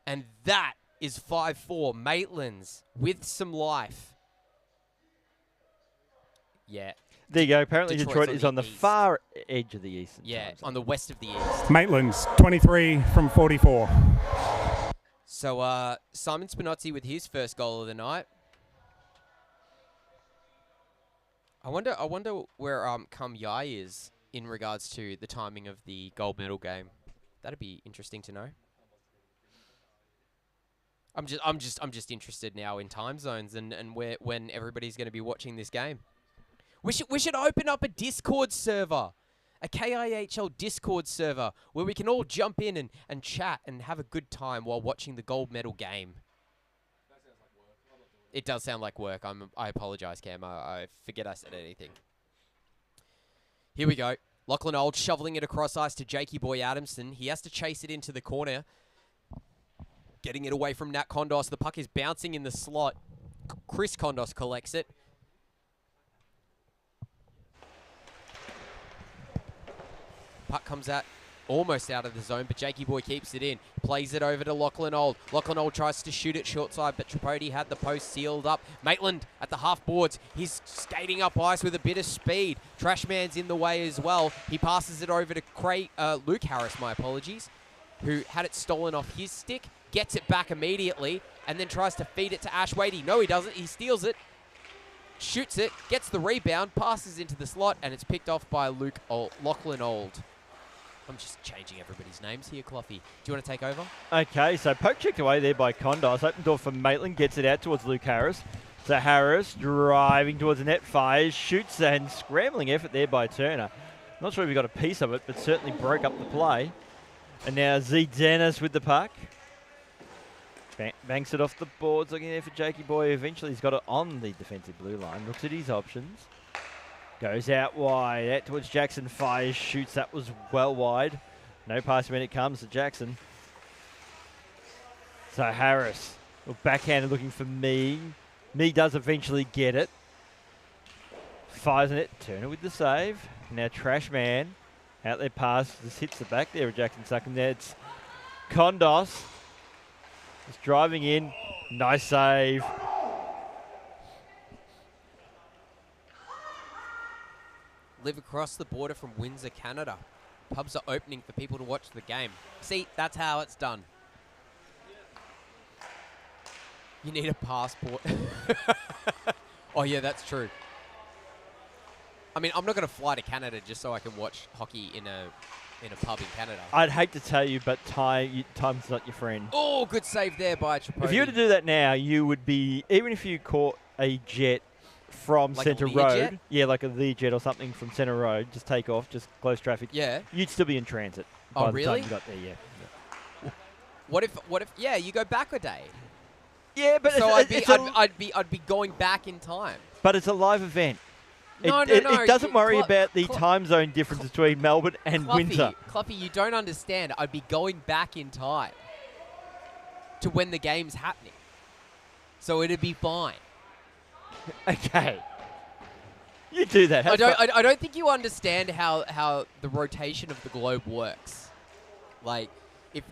and that is 5-4. Maitlands with some life. Yeah. There you go. Apparently Detroit's Detroit on is the on the east. far edge of the eastern. Yeah, time zone. on the west of the east. Maitlands, 23 from 44. So Simon Spinozzi with his first goal of the night. I wonder where Kam Yai is in regards to the timing of the gold medal game. That'd be interesting to know. I'm just interested now in time zones and when everybody's going to be watching this game. We should open up a Discord server, a KIHL Discord server where we can all jump in and chat and have a good time while watching the gold medal game. It does sound like work. I apologize, Cam. I forget I said anything. Here we go. Lachlan Old shoveling it across ice to Jakey Boy Adamson. He has to chase it into the corner. Getting it away from Nat Kondos. The puck is bouncing in the slot. Chris Kondos collects it. Puck comes out almost out of the zone, but Jakey Boy keeps it in. Plays it over to Lachlan Old. Lachlan Old tries to shoot it short side, but Tripodi had the post sealed up. Maitland at the half boards. He's skating up ice with a bit of speed. Trashman's in the way as well. He passes it over to Luke Harris, my apologies, who had it stolen off his stick. Gets it back immediately, and then tries to feed it to Ash Wadey. No, he doesn't. He steals it. shoots it, gets the rebound, passes into the slot, and it's picked off by Lachlan Old. I'm just changing everybody's names here, Cloughy. Do you want to take over? Okay, so poke checked away there by Kondos. Open door for Maitland, gets it out towards Luke Harris. So Harris driving towards the net, fires, shoots, and scrambling effort there by Turner. Not sure if we got a piece of it, but certainly broke up the play. And now Z Dennis with the puck. Banks it off the boards, looking there for Jakey Boy. Eventually he's got it on the defensive blue line. Looks at his options. Goes out wide, out towards Jackson, fires, shoots. That was well wide. No pass when it comes to Jackson. So Harris, backhanded looking for Me. Me does eventually get it. Fires in it. Turner with the save. Now Trash Man. Out there pass. Just hits the back there of Jackson Suckham there. It's Kondos. Just driving in. Nice save. Live across the border from Windsor, Canada. Pubs are opening for people to watch the game. See, that's how it's done. You need a passport. Oh, yeah, that's true. I mean, I'm not going to fly to Canada just so I can watch hockey in a pub in Canada. I'd hate to tell you, but time's not your friend. Oh, good save there by Tripodi. If you were to do that now, you would be, even if you caught a jet from Like Centre a Road. Learjet? Yeah, like a Learjet or something from Centre Road, just take off, just close traffic. Yeah. You'd still be in transit. Oh, by the really? time you got there, yeah. What if, yeah, you go back a day? Yeah, but So I'd I'd be going back in time. but it's a live event. No, it no. doesn't worry about the Cl- time zone difference between Melbourne and Windsor. Cluffy, you don't understand. I'd be going back in time to when the game's happening. So it'd be fine. Okay. You do that. I don't think you understand how the rotation of the globe works. Like, if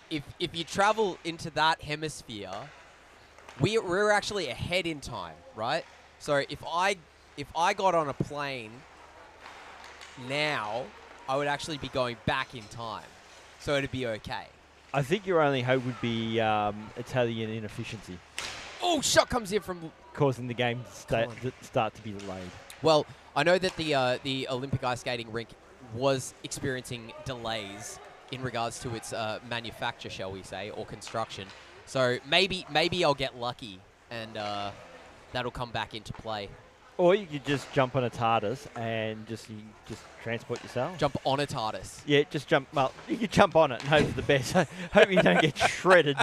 you travel into that hemisphere, we're actually ahead in time, right? So if I got on a plane now, I would actually be going back in time. So it'd be okay. I think your only hope would be Italian inefficiency, Oh, shot comes in from... causing the game to start to be delayed. Well, I know that the Olympic ice skating rink was experiencing delays in regards to its manufacture, shall we say, or construction. So maybe I'll get lucky and that'll come back into play. Or you could just jump on a TARDIS and just transport yourself. Jump on a TARDIS. Yeah, just jump. Well, you could jump on it and hope for the best. Hope you don't get shredded.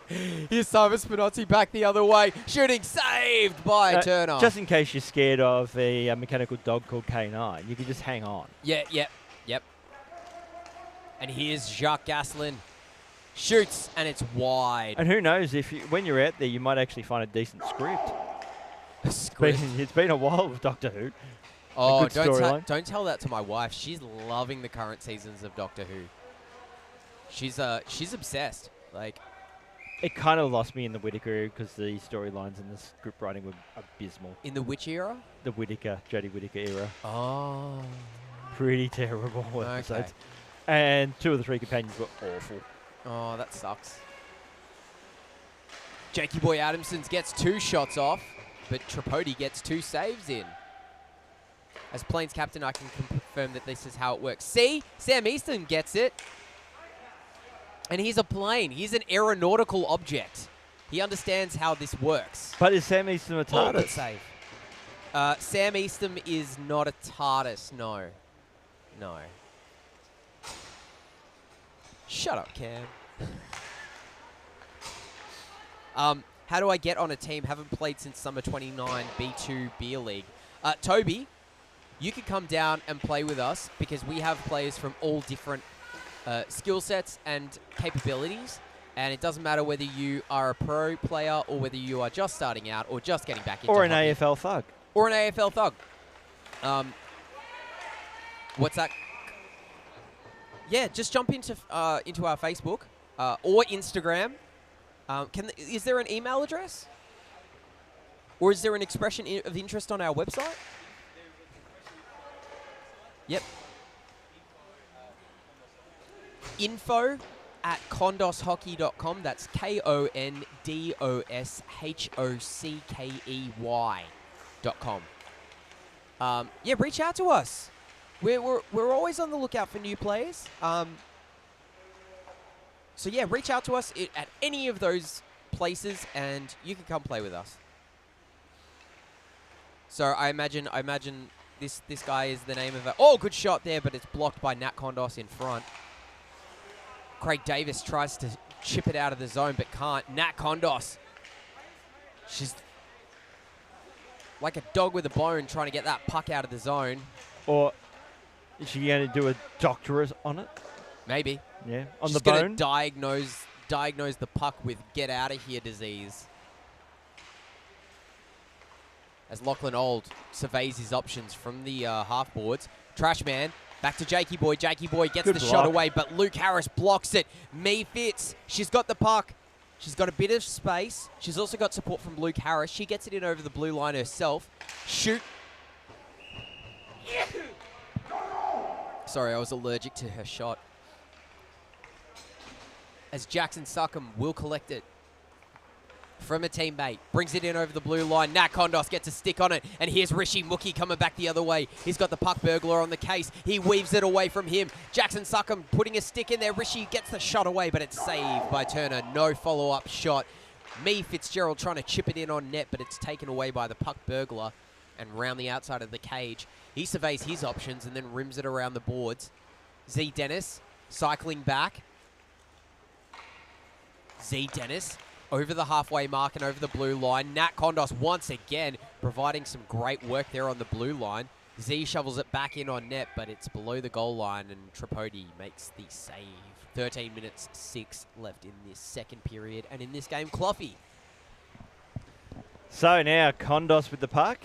Here's Simon Spinozzi back the other way. Shooting saved by Turner. Just in case you're scared of a mechanical dog called K9, you can just hang on. Yep. And here's Jacques Gasselin. Shoots, and it's wide. And who knows, when you're out there, you might actually find a decent script. It's been a while with Doctor Who. Oh, storyline. don't tell that to my wife. She's loving the current seasons of Doctor Who. She's obsessed. Like, it kind of lost me in the Whittaker era because the storylines and the script writing were abysmal. in the which era? The Jodie Whittaker era. Oh. Pretty terrible episodes. Okay. And 2 of the 3 companions were awful. Oh, that sucks. Jakey Boy Adamsons gets 2 shots off, but Tripodi gets 2 saves in. As Plains captain, I can confirm that this is how it works. See? Sam Easton gets it. And he's a plane. He's an aeronautical object. He understands how this works. But is Sam Easton a Oh, good TARDIS? save. Sam Easton is not a TARDIS, no. No. Shut up, Cam. How do I get on a team? Haven't played since summer 29 B2 Beer League. Toby, you could come down and play with us because we have players from all different skill sets and capabilities. And it doesn't matter whether you are a pro player or whether you are just starting out or just getting back into Or an hockey. AFL thug. Or an AFL thug. What's that? Yeah, just jump into our Facebook or Instagram. Is there an email address? Or is there an expression of interest on our website? Yep. Info at kondoshockey.com. That's KONDOSHOCKEY.com. Yeah, reach out to us. We're always on the lookout for new players. So yeah, reach out to us at any of those places, and you can come play with us. So I imagine this guy is the name of it. Oh, good shot there, but it's blocked by Nat Kondos in front. Craig Davis tries to chip it out of the zone, but can't. Nat Kondos. She's like a dog with a bone trying to get that puck out of the zone. Or is she going to do a doctorate on it? Maybe. Yeah, on She's the bone. Going to diagnose the puck with get out of here disease. As Lachlan Old surveys his options from the half boards. Trash man, back to Jakey Boy. Jakey Boy gets the shot away, but Luke Harris blocks it. Me Fitz, she's got the puck. She's got a bit of space. She's also got support from Luke Harris. She gets it in over the blue line herself. Shoot. Sorry, I was allergic to her shot. As Jackson Suckham will collect it from a teammate. Brings it in over the blue line. Nat Kondos gets a stick on it. And here's Rishi Mookie coming back the other way. He's got the puck burglar on the case. He weaves it away from him. Jackson Suckham putting a stick in there. Rishi gets the shot away, but it's saved by Turner. No follow-up shot. Me Fitzgerald trying to chip it in on net, but it's taken away by the puck burglar and round the outside of the cage. He surveys his options and then rims it around the boards. Z Dennis cycling back. Z Dennis over the halfway mark and over the blue line. Nat Kondos once again providing some great work there on the blue line. Z shovels it back in on net, but it's below the goal line, and Tripodi makes the save. 13 minutes, 6 left in this second period, and in this game, Cloughy. So now Kondos with the puck.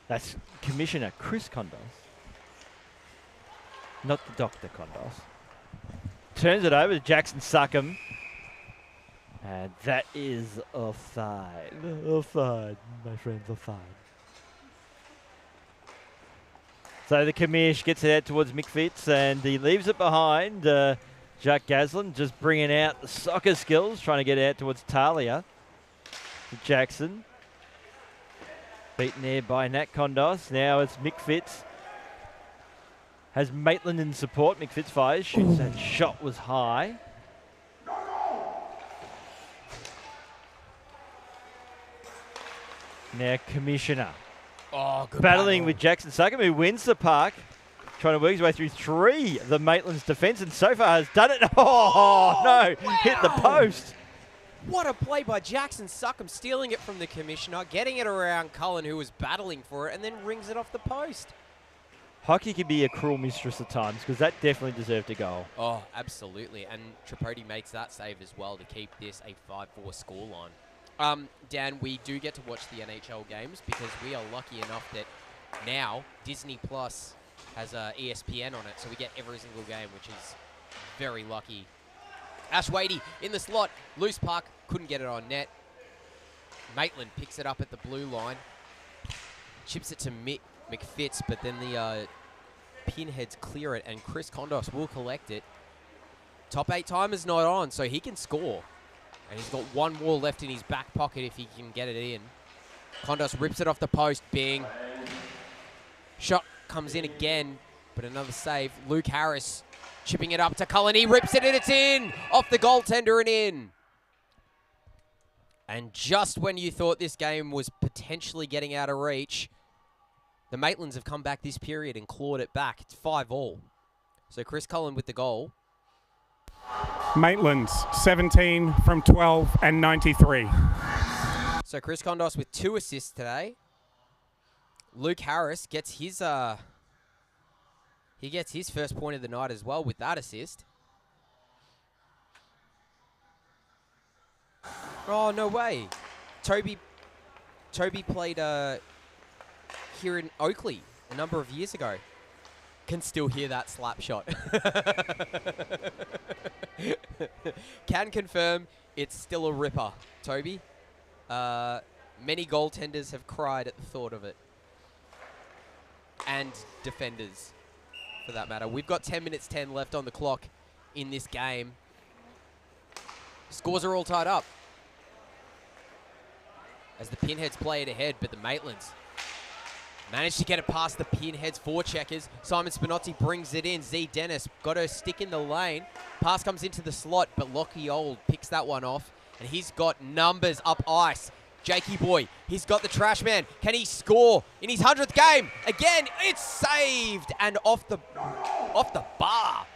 That's Commissioner Chris Kondos. Not the Dr. Kondos. Turns it over to Jackson Suckham. And that is offside. Offside, my friends, offside. So the commish gets it out towards Mick Fitz, and he leaves it behind. Jack Gaslin just bringing out the soccer skills, trying to get it out towards Talia. Jackson. Beaten there by Nat Kondos. Now it's Mick Fitz. Has Maitland in support. Mick Fitz fires, shoots. That shot was high. Now Commissioner. Oh, good battling battle with Jackson Suckham, who wins the puck. Trying to work his way through three of the Maitland's defence, and so far has done it. Oh, no. Wow. Hit the post. What a play by Jackson Suckham, stealing it from the Commissioner, getting it around Cullen, who was battling for it, and then rings it off the post. Hockey can be a cruel mistress at times, because that definitely deserved a goal. Oh, absolutely. And Tripodi makes that save as well to keep this a 5-4 scoreline. Dan, we do get to watch the NHL games because we are lucky enough that now Disney Plus has ESPN on it, so we get every single game, which is very lucky. Ash Wadey in the slot, loose puck, couldn't get it on net. Maitland picks it up at the blue line, chips it to McFitz, but then the Pinheads clear it, and Chris Kondos will collect it. Top 8 timer's not on, so he can score. And he's got one more left in his back pocket if he can get it in. Kondos rips it off the post. Bing. Shot comes in again, but another save. Luke Harris chipping it up to Cullen. He rips it and it's in. Off the goaltender and in. And just when you thought this game was potentially getting out of reach, the Maitlands have come back this period and clawed it back. It's 5-all. So Chris Cullen with the goal. Maitlands, 17 from 12 and 93. So Chris Kondos with 2 assists today. Luke Harris gets his first point of the night as well with that assist. Oh, no way. Toby played here in Oakley a number of years ago. Can still hear that slap shot. Can confirm it's still a ripper, Toby. Many goaltenders have cried at the thought of it. And defenders, for that matter. We've got 10 minutes 10 left on the clock in this game. Scores are all tied up as the Pinheads play it ahead, but the Maitlands managed to get it past the Pinheads forecheckers. Simon Spinozzi brings it in. Z Dennis got her stick in the lane. Pass comes into the slot, but Lockie Old picks that one off, and he's got numbers up ice. Jakey boy, he's got the trash man. Can he score in his 100th game? Again, it's saved and off the bar.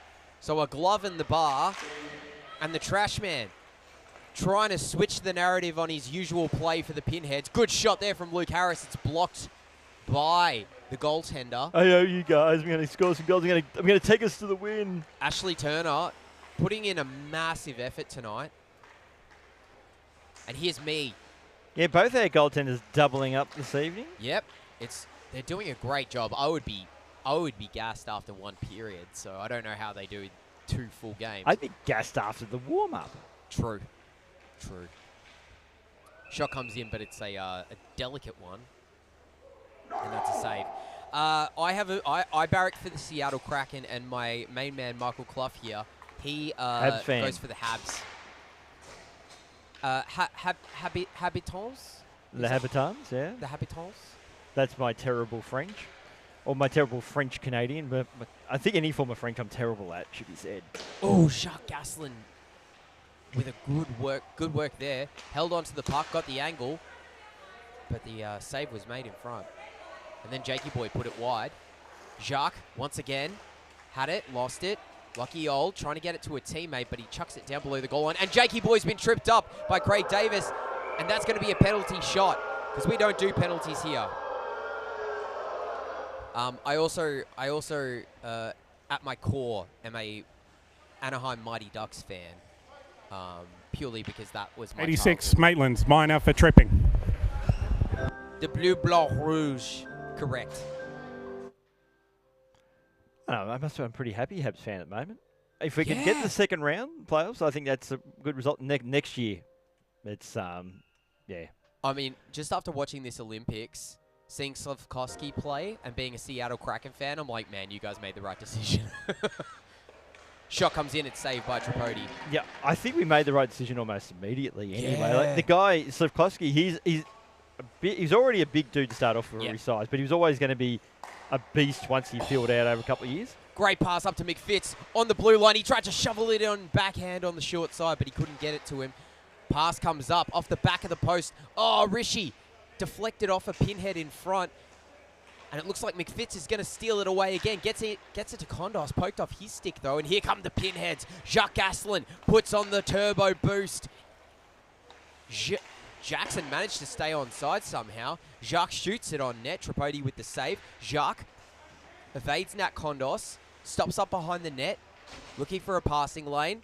So a glove in the bar, and the trash man trying to switch the narrative on his usual play for the Pinheads. Good shot there from Luke Harris. It's blocked by the goaltender. I owe you guys. I'm going to score some goals. I'm going to take us to the win. Ashley Turner putting in a massive effort tonight. And here's me. Yeah, both our goaltenders doubling up this evening. Yep, they're doing a great job. I would be gassed after one period, so I don't know how they do 2 full games. I'd be gassed after the warm-up. True. Shot comes in, but it's a delicate one, and that's a save. I barrack for the Seattle Kraken, and my main man Michael Clough here. He goes for the Habs. Habitants? The Habitants, yeah. The Habitants? That's my terrible French. Or my terrible French-Canadian. But I think any form of French I'm terrible at, should be said. Oh, Jacques Gaslin with a good work there. Held onto the puck, got the angle. But the save was made in front. And then Jakey Boy put it wide. Jacques, once again, had it, lost it. Lucky Old trying to get it to a teammate, but he chucks it down below the goal line. And Jakey Boy's been tripped up by Craig Davis. And that's going to be a penalty shot, because we don't do penalties here. I also at my core, am a Anaheim Mighty Ducks fan, purely because that was my 86, childhood. Maitlands, minor for tripping. The Bleu Blanc Rouge, correct. I must say I'm a pretty happy Habs fan at the moment. If we can get the second round playoffs, I think that's a good result. Next year, it's, yeah. I mean, just after watching this Olympics, seeing Slavkovsky play and being a Seattle Kraken fan, I'm like, man, you guys made the right decision. Shot comes in, it's saved by Tripodi. Yeah, I think we made the right decision almost immediately anyway. Yeah. Like the guy, Slavkovsky, he's already a big dude to start off with his size, but he was always going to be a beast once he filled out over a couple of years. Great pass up to McFitz on the blue line. He tried to shovel it on backhand on the short side, but he couldn't get it to him. Pass comes up off the back of the post. Oh, Rishi deflected off a Pinhead in front. And it looks like McFitz is going to steal it away again. Gets it to Kondos. Poked off his stick, though. And here come the Pinheads. Jacques Gaslin puts on the turbo boost. Jackson managed to stay on side somehow. Jacques shoots it on net. Tripodi with the save. Jacques evades Nat Kondos. Stops up behind the net. Looking for a passing lane.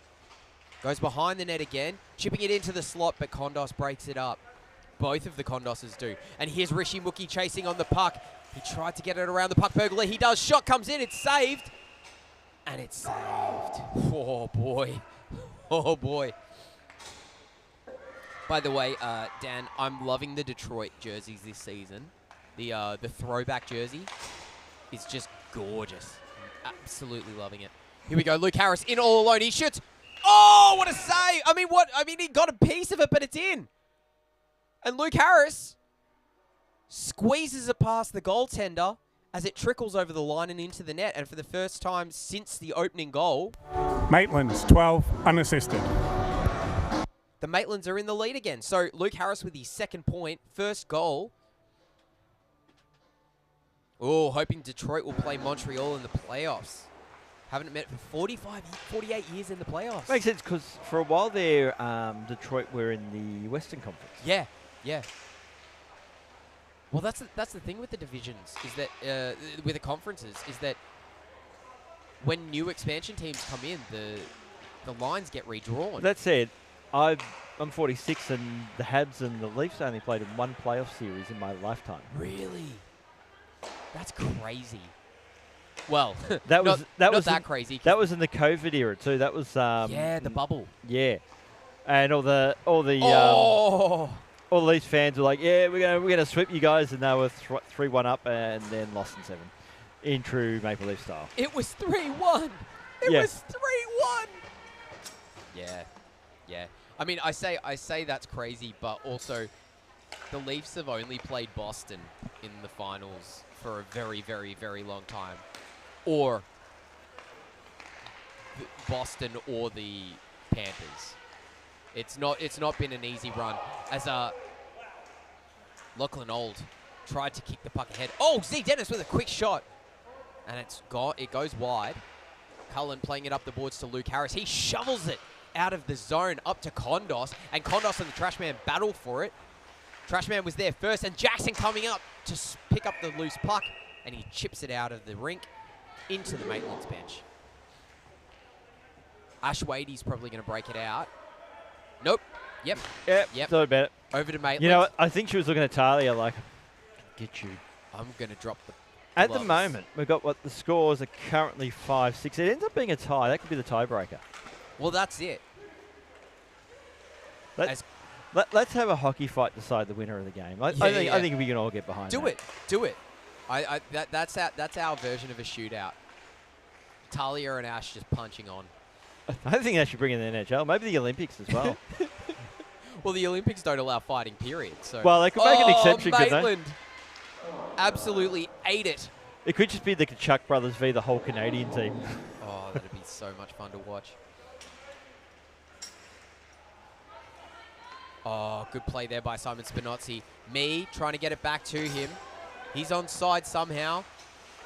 Goes behind the net again. Chipping it into the slot, but Kondos breaks it up. Both of the Kondoses do. And here's Rishi Muki chasing on the puck. He tried to get it around the puck burglar. He does. Shot comes in. It's saved. And it's saved. Oh, boy. Oh, boy. By the way, Dan, I'm loving the Detroit jerseys this season. The throwback jersey is just gorgeous. I'm absolutely loving it. Here we go. Luke Harris in all alone. He shoots. Oh, what a save. I mean, he got a piece of it, but it's in. And Luke Harris squeezes it past the goaltender as it trickles over the line and into the net. And for the first time since the opening goal, Maitlands, 12, unassisted. the Maitlands are in the lead again. So Luke Harris with his second point, first goal. Oh, hoping Detroit will play Montreal in the playoffs. Haven't met for 48 years in the playoffs. Makes sense, because for a while there, Detroit were in the Western Conference. Yeah. Well, that's the thing with the divisions, is that with the conferences, is that when new expansion teams come in, the lines get redrawn. That said, I'm 46, and the Habs and the Leafs only played in one playoff series in my lifetime. Really? That's crazy. Well, that was not that crazy. That was in the COVID era too. That was yeah, the bubble. Yeah, and all the Leafs fans were like, yeah, we're gonna sweep you guys, and they were 3-1 up, and then lost in 7, in true Maple Leaf style. It was 3-1. It was 3-1. Yeah, yeah. I mean, I say that's crazy, but also the Leafs have only played Boston in the finals for a very, very, very long time, or Boston or the Panthers. It's not been an easy run. As Lachlan Old tried to kick the puck ahead. Oh, Z Dennis with a quick shot, and it goes wide. Cullen playing it up the boards to Luke Harris. He shovels it out of the zone up to Kondos, and Kondos and the Trashman battle for it. Trashman was there first, and Jackson coming up to pick up the loose puck, and he chips it out of the rink into the Maitlands bench. Ash Wade's probably going to break it out. Nope. Yep. Thought about it. Over to Maitlands. You know what? I think she was looking at Talia like, get you. I'm going to drop the At gloves. the moment, we've got what the scores are currently 5-6. It ends up being a tie. That could be the tiebreaker. Well, that's it. Let's have a hockey fight decide the winner of the game. I think we can all get behind that. Do it. That's our version of a shootout. Talia and Ash just punching on. I think they should bring in the NHL. Maybe the Olympics as well. Well, the Olympics don't allow fighting, period. So. Well, they could make an exception, couldn't they? Maitland absolutely ate it. It could just be the Kachuk brothers v. the whole Canadian team. Oh, that'd be so much fun to watch. Oh, good play there by Simon Spinozzi. Me trying to get it back to him. He's onside somehow.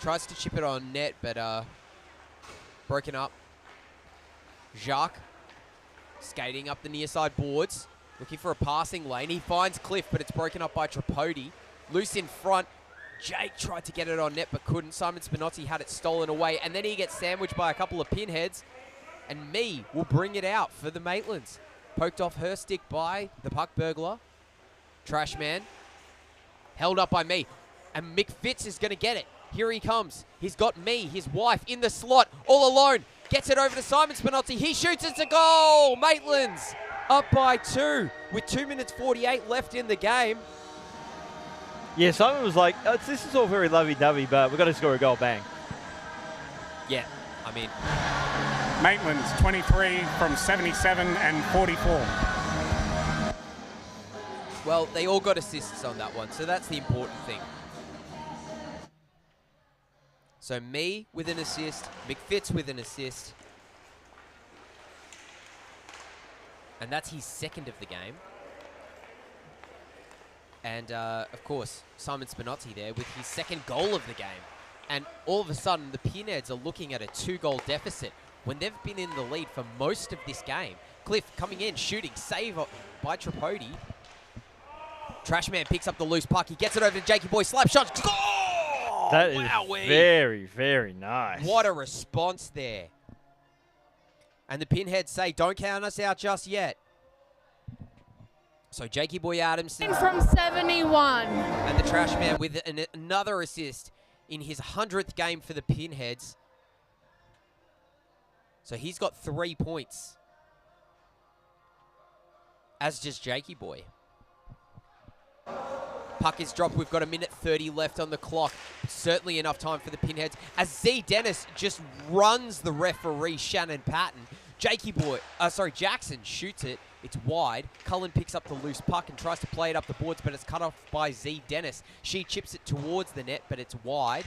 Tries to chip it on net, but broken up. Jacques skating up the near side boards. Looking for a passing lane. He finds Cliff, but it's broken up by Tripodi. Loose in front. Jake tried to get it on net, but couldn't. Simon Spinozzi had it stolen away, and then he gets sandwiched by a couple of pinheads. And Me will bring it out for the Maitlands. Poked off her stick by the puck burglar. Trashman. Held up by Me. And Mick Fitz is going to get it. Here he comes. He's got Me, his wife, in the slot, all alone. Gets it over to Simon Spinozzi. He shoots. It's a goal. Maitlands up by 2 with 2 minutes 48 left in the game. Yeah, Simon was like, this is all very lovey-dovey, but we've got to score a goal. Bang. Yeah, I mean... Maitlands, 23 from 77 and 44. Well, they all got assists on that one, so that's the important thing. So Me with an assist, McFitz with an assist. And that's his second of the game. And, of course, Simon Spinozzi there with his second goal of the game. And all of a sudden, the Pinheads are looking at a 2-goal deficit when they've been in the lead for most of this game. Cliff coming in, shooting, save by Tripodi. Trashman picks up the loose puck. He gets it over to Jakey Boy. Slap shot. Goal! That is Wowee. very, very nice. What a response there. And the Pinheads say, don't count us out just yet. So Jakey Boy Adamson From 71. and the Trashman with another assist in his 100th game for the Pinheads. So he's got 3 points. As does Jakey Boy. Puck is dropped. We've got 1:30 left on the clock. Certainly enough time for the Pinheads. As Z Dennis just runs the referee, Shannon Patton. Jackson shoots it. It's wide. Cullen picks up the loose puck and tries to play it up the boards, but it's cut off by Z Dennis. She chips it towards the net, but it's wide.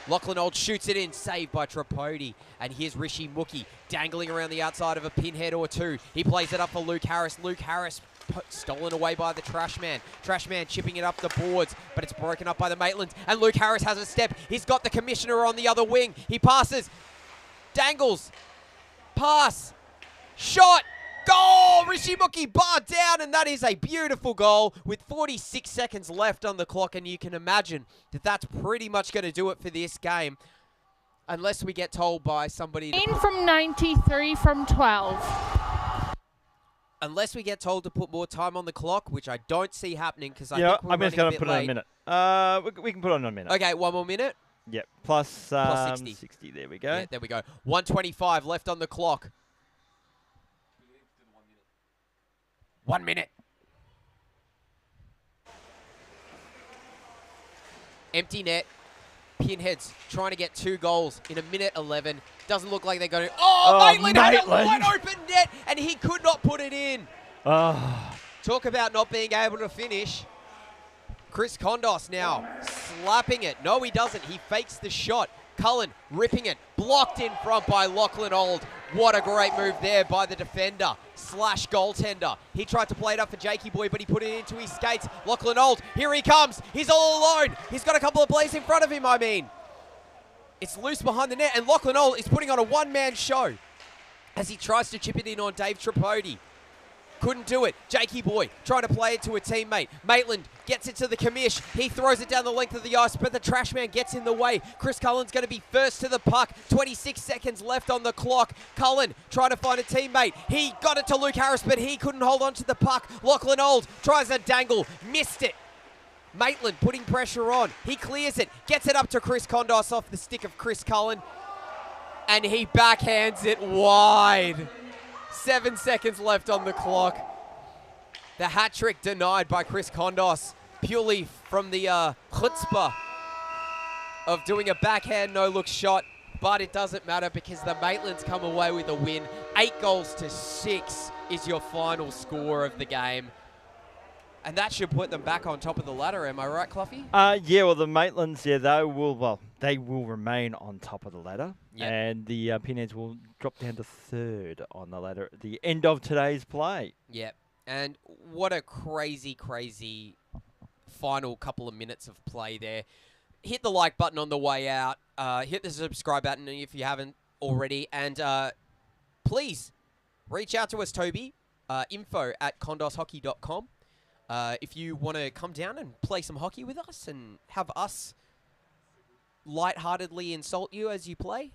Lachlan Old shoots it in, saved by Tripodi. And here's Rishi Mookie dangling around the outside of a pinhead or two. He plays it up for Luke Harris. Luke Harris stolen away by the Trashman. Trashman chipping it up the boards, but it's broken up by the Maitlands. And Luke Harris has a step. He's got the Commissioner on the other wing. He passes. Dangles. Pass. Shot. Goal! Rishi Mookie barred down, and that is a beautiful goal with 46 seconds left on the clock, and you can imagine that that's pretty much going to do it for this game, unless we get told by somebody... In from 93 from 12. Unless we get told to put more time on the clock, which I don't see happening, because I'm just going to put it on a minute. We can put it on a minute. Okay, one more minute. Yep, plus 60. 60. There we go. Yeah, there we go. 1:25 left on the clock. 1 minute. Empty net. Pinheads trying to get 2 goals in 1:11. Doesn't look like they're going to. Oh, Maitland had a Maitland. wide open net, and he could not put it in. Oh. Talk about not being able to finish. Chris Kondos now slapping it. No, he doesn't. He fakes the shot. Cullen ripping it. Blocked in front by Lachlan Old. What a great move there by the defender slash goaltender. He tried to play it up for Jakey Boy, but he put it into his skates. Lachlan Old, here he comes. He's all alone. He's got a couple of players in front of him, I mean. It's loose behind the net, and Lachlan Old is putting on a one-man show as he tries to chip it in on Dave Tripodi. Couldn't do it. Jakey Boy trying to play it to a teammate. Maitland gets it to the commish. He throws it down the length of the ice, but the trash man gets in the way. Chris Cullen's going to be first to the puck. 26 seconds left on the clock. Cullen trying to find a teammate. He got it to Luke Harris, but he couldn't hold on to the puck. Lachlan Old tries a dangle. Missed it. Maitland putting pressure on. He clears it. Gets it up to Chris Kondos off the stick of Chris Cullen. And he backhands it wide. 7 seconds left on the clock. The hat trick denied by Chris Kondos, purely from the chutzpah of doing a backhand no-look shot. But it doesn't matter because the Maitlands come away with a win. 8-6 is your final score of the game. And that should put them back on top of the ladder. Am I right, Cluffy? Yeah, well, the Maitlands, they will remain on top of the ladder. Yep. And the Pinheads will drop down to third on the ladder at the end of today's play. Yep. And what a crazy, crazy final couple of minutes of play there. Hit the like button on the way out. Hit the subscribe button if you haven't already. And please reach out to us, Toby. info@kondoshockey.com. If you want to come down and play some hockey with us and have us lightheartedly insult you as you play,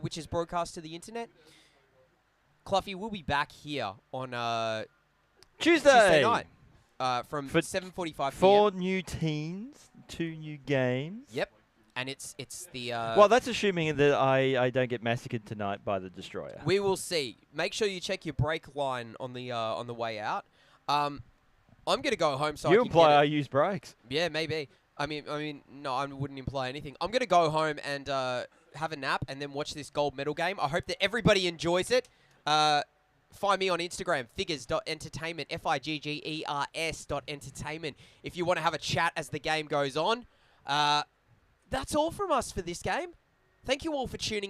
which is broadcast to the internet. Cluffy will be back here on Tuesday night from 7:45 p.m. 4 new teams, 2 new games. Yep. And it's the... well, that's assuming that I don't get massacred tonight by the Destroyer. We will see. Make sure you check your brake line on the way out. I'm going to go home so I You can imply get I use brakes. Yeah, maybe. I mean, no, I wouldn't imply anything. I'm going to go home and have a nap and then watch this gold medal game. I hope that everybody enjoys it. Find me on Instagram, figures.entertainment, FIGGERS.entertainment. If you want to have a chat as the game goes on. That's all from us for this game. Thank you all for tuning in.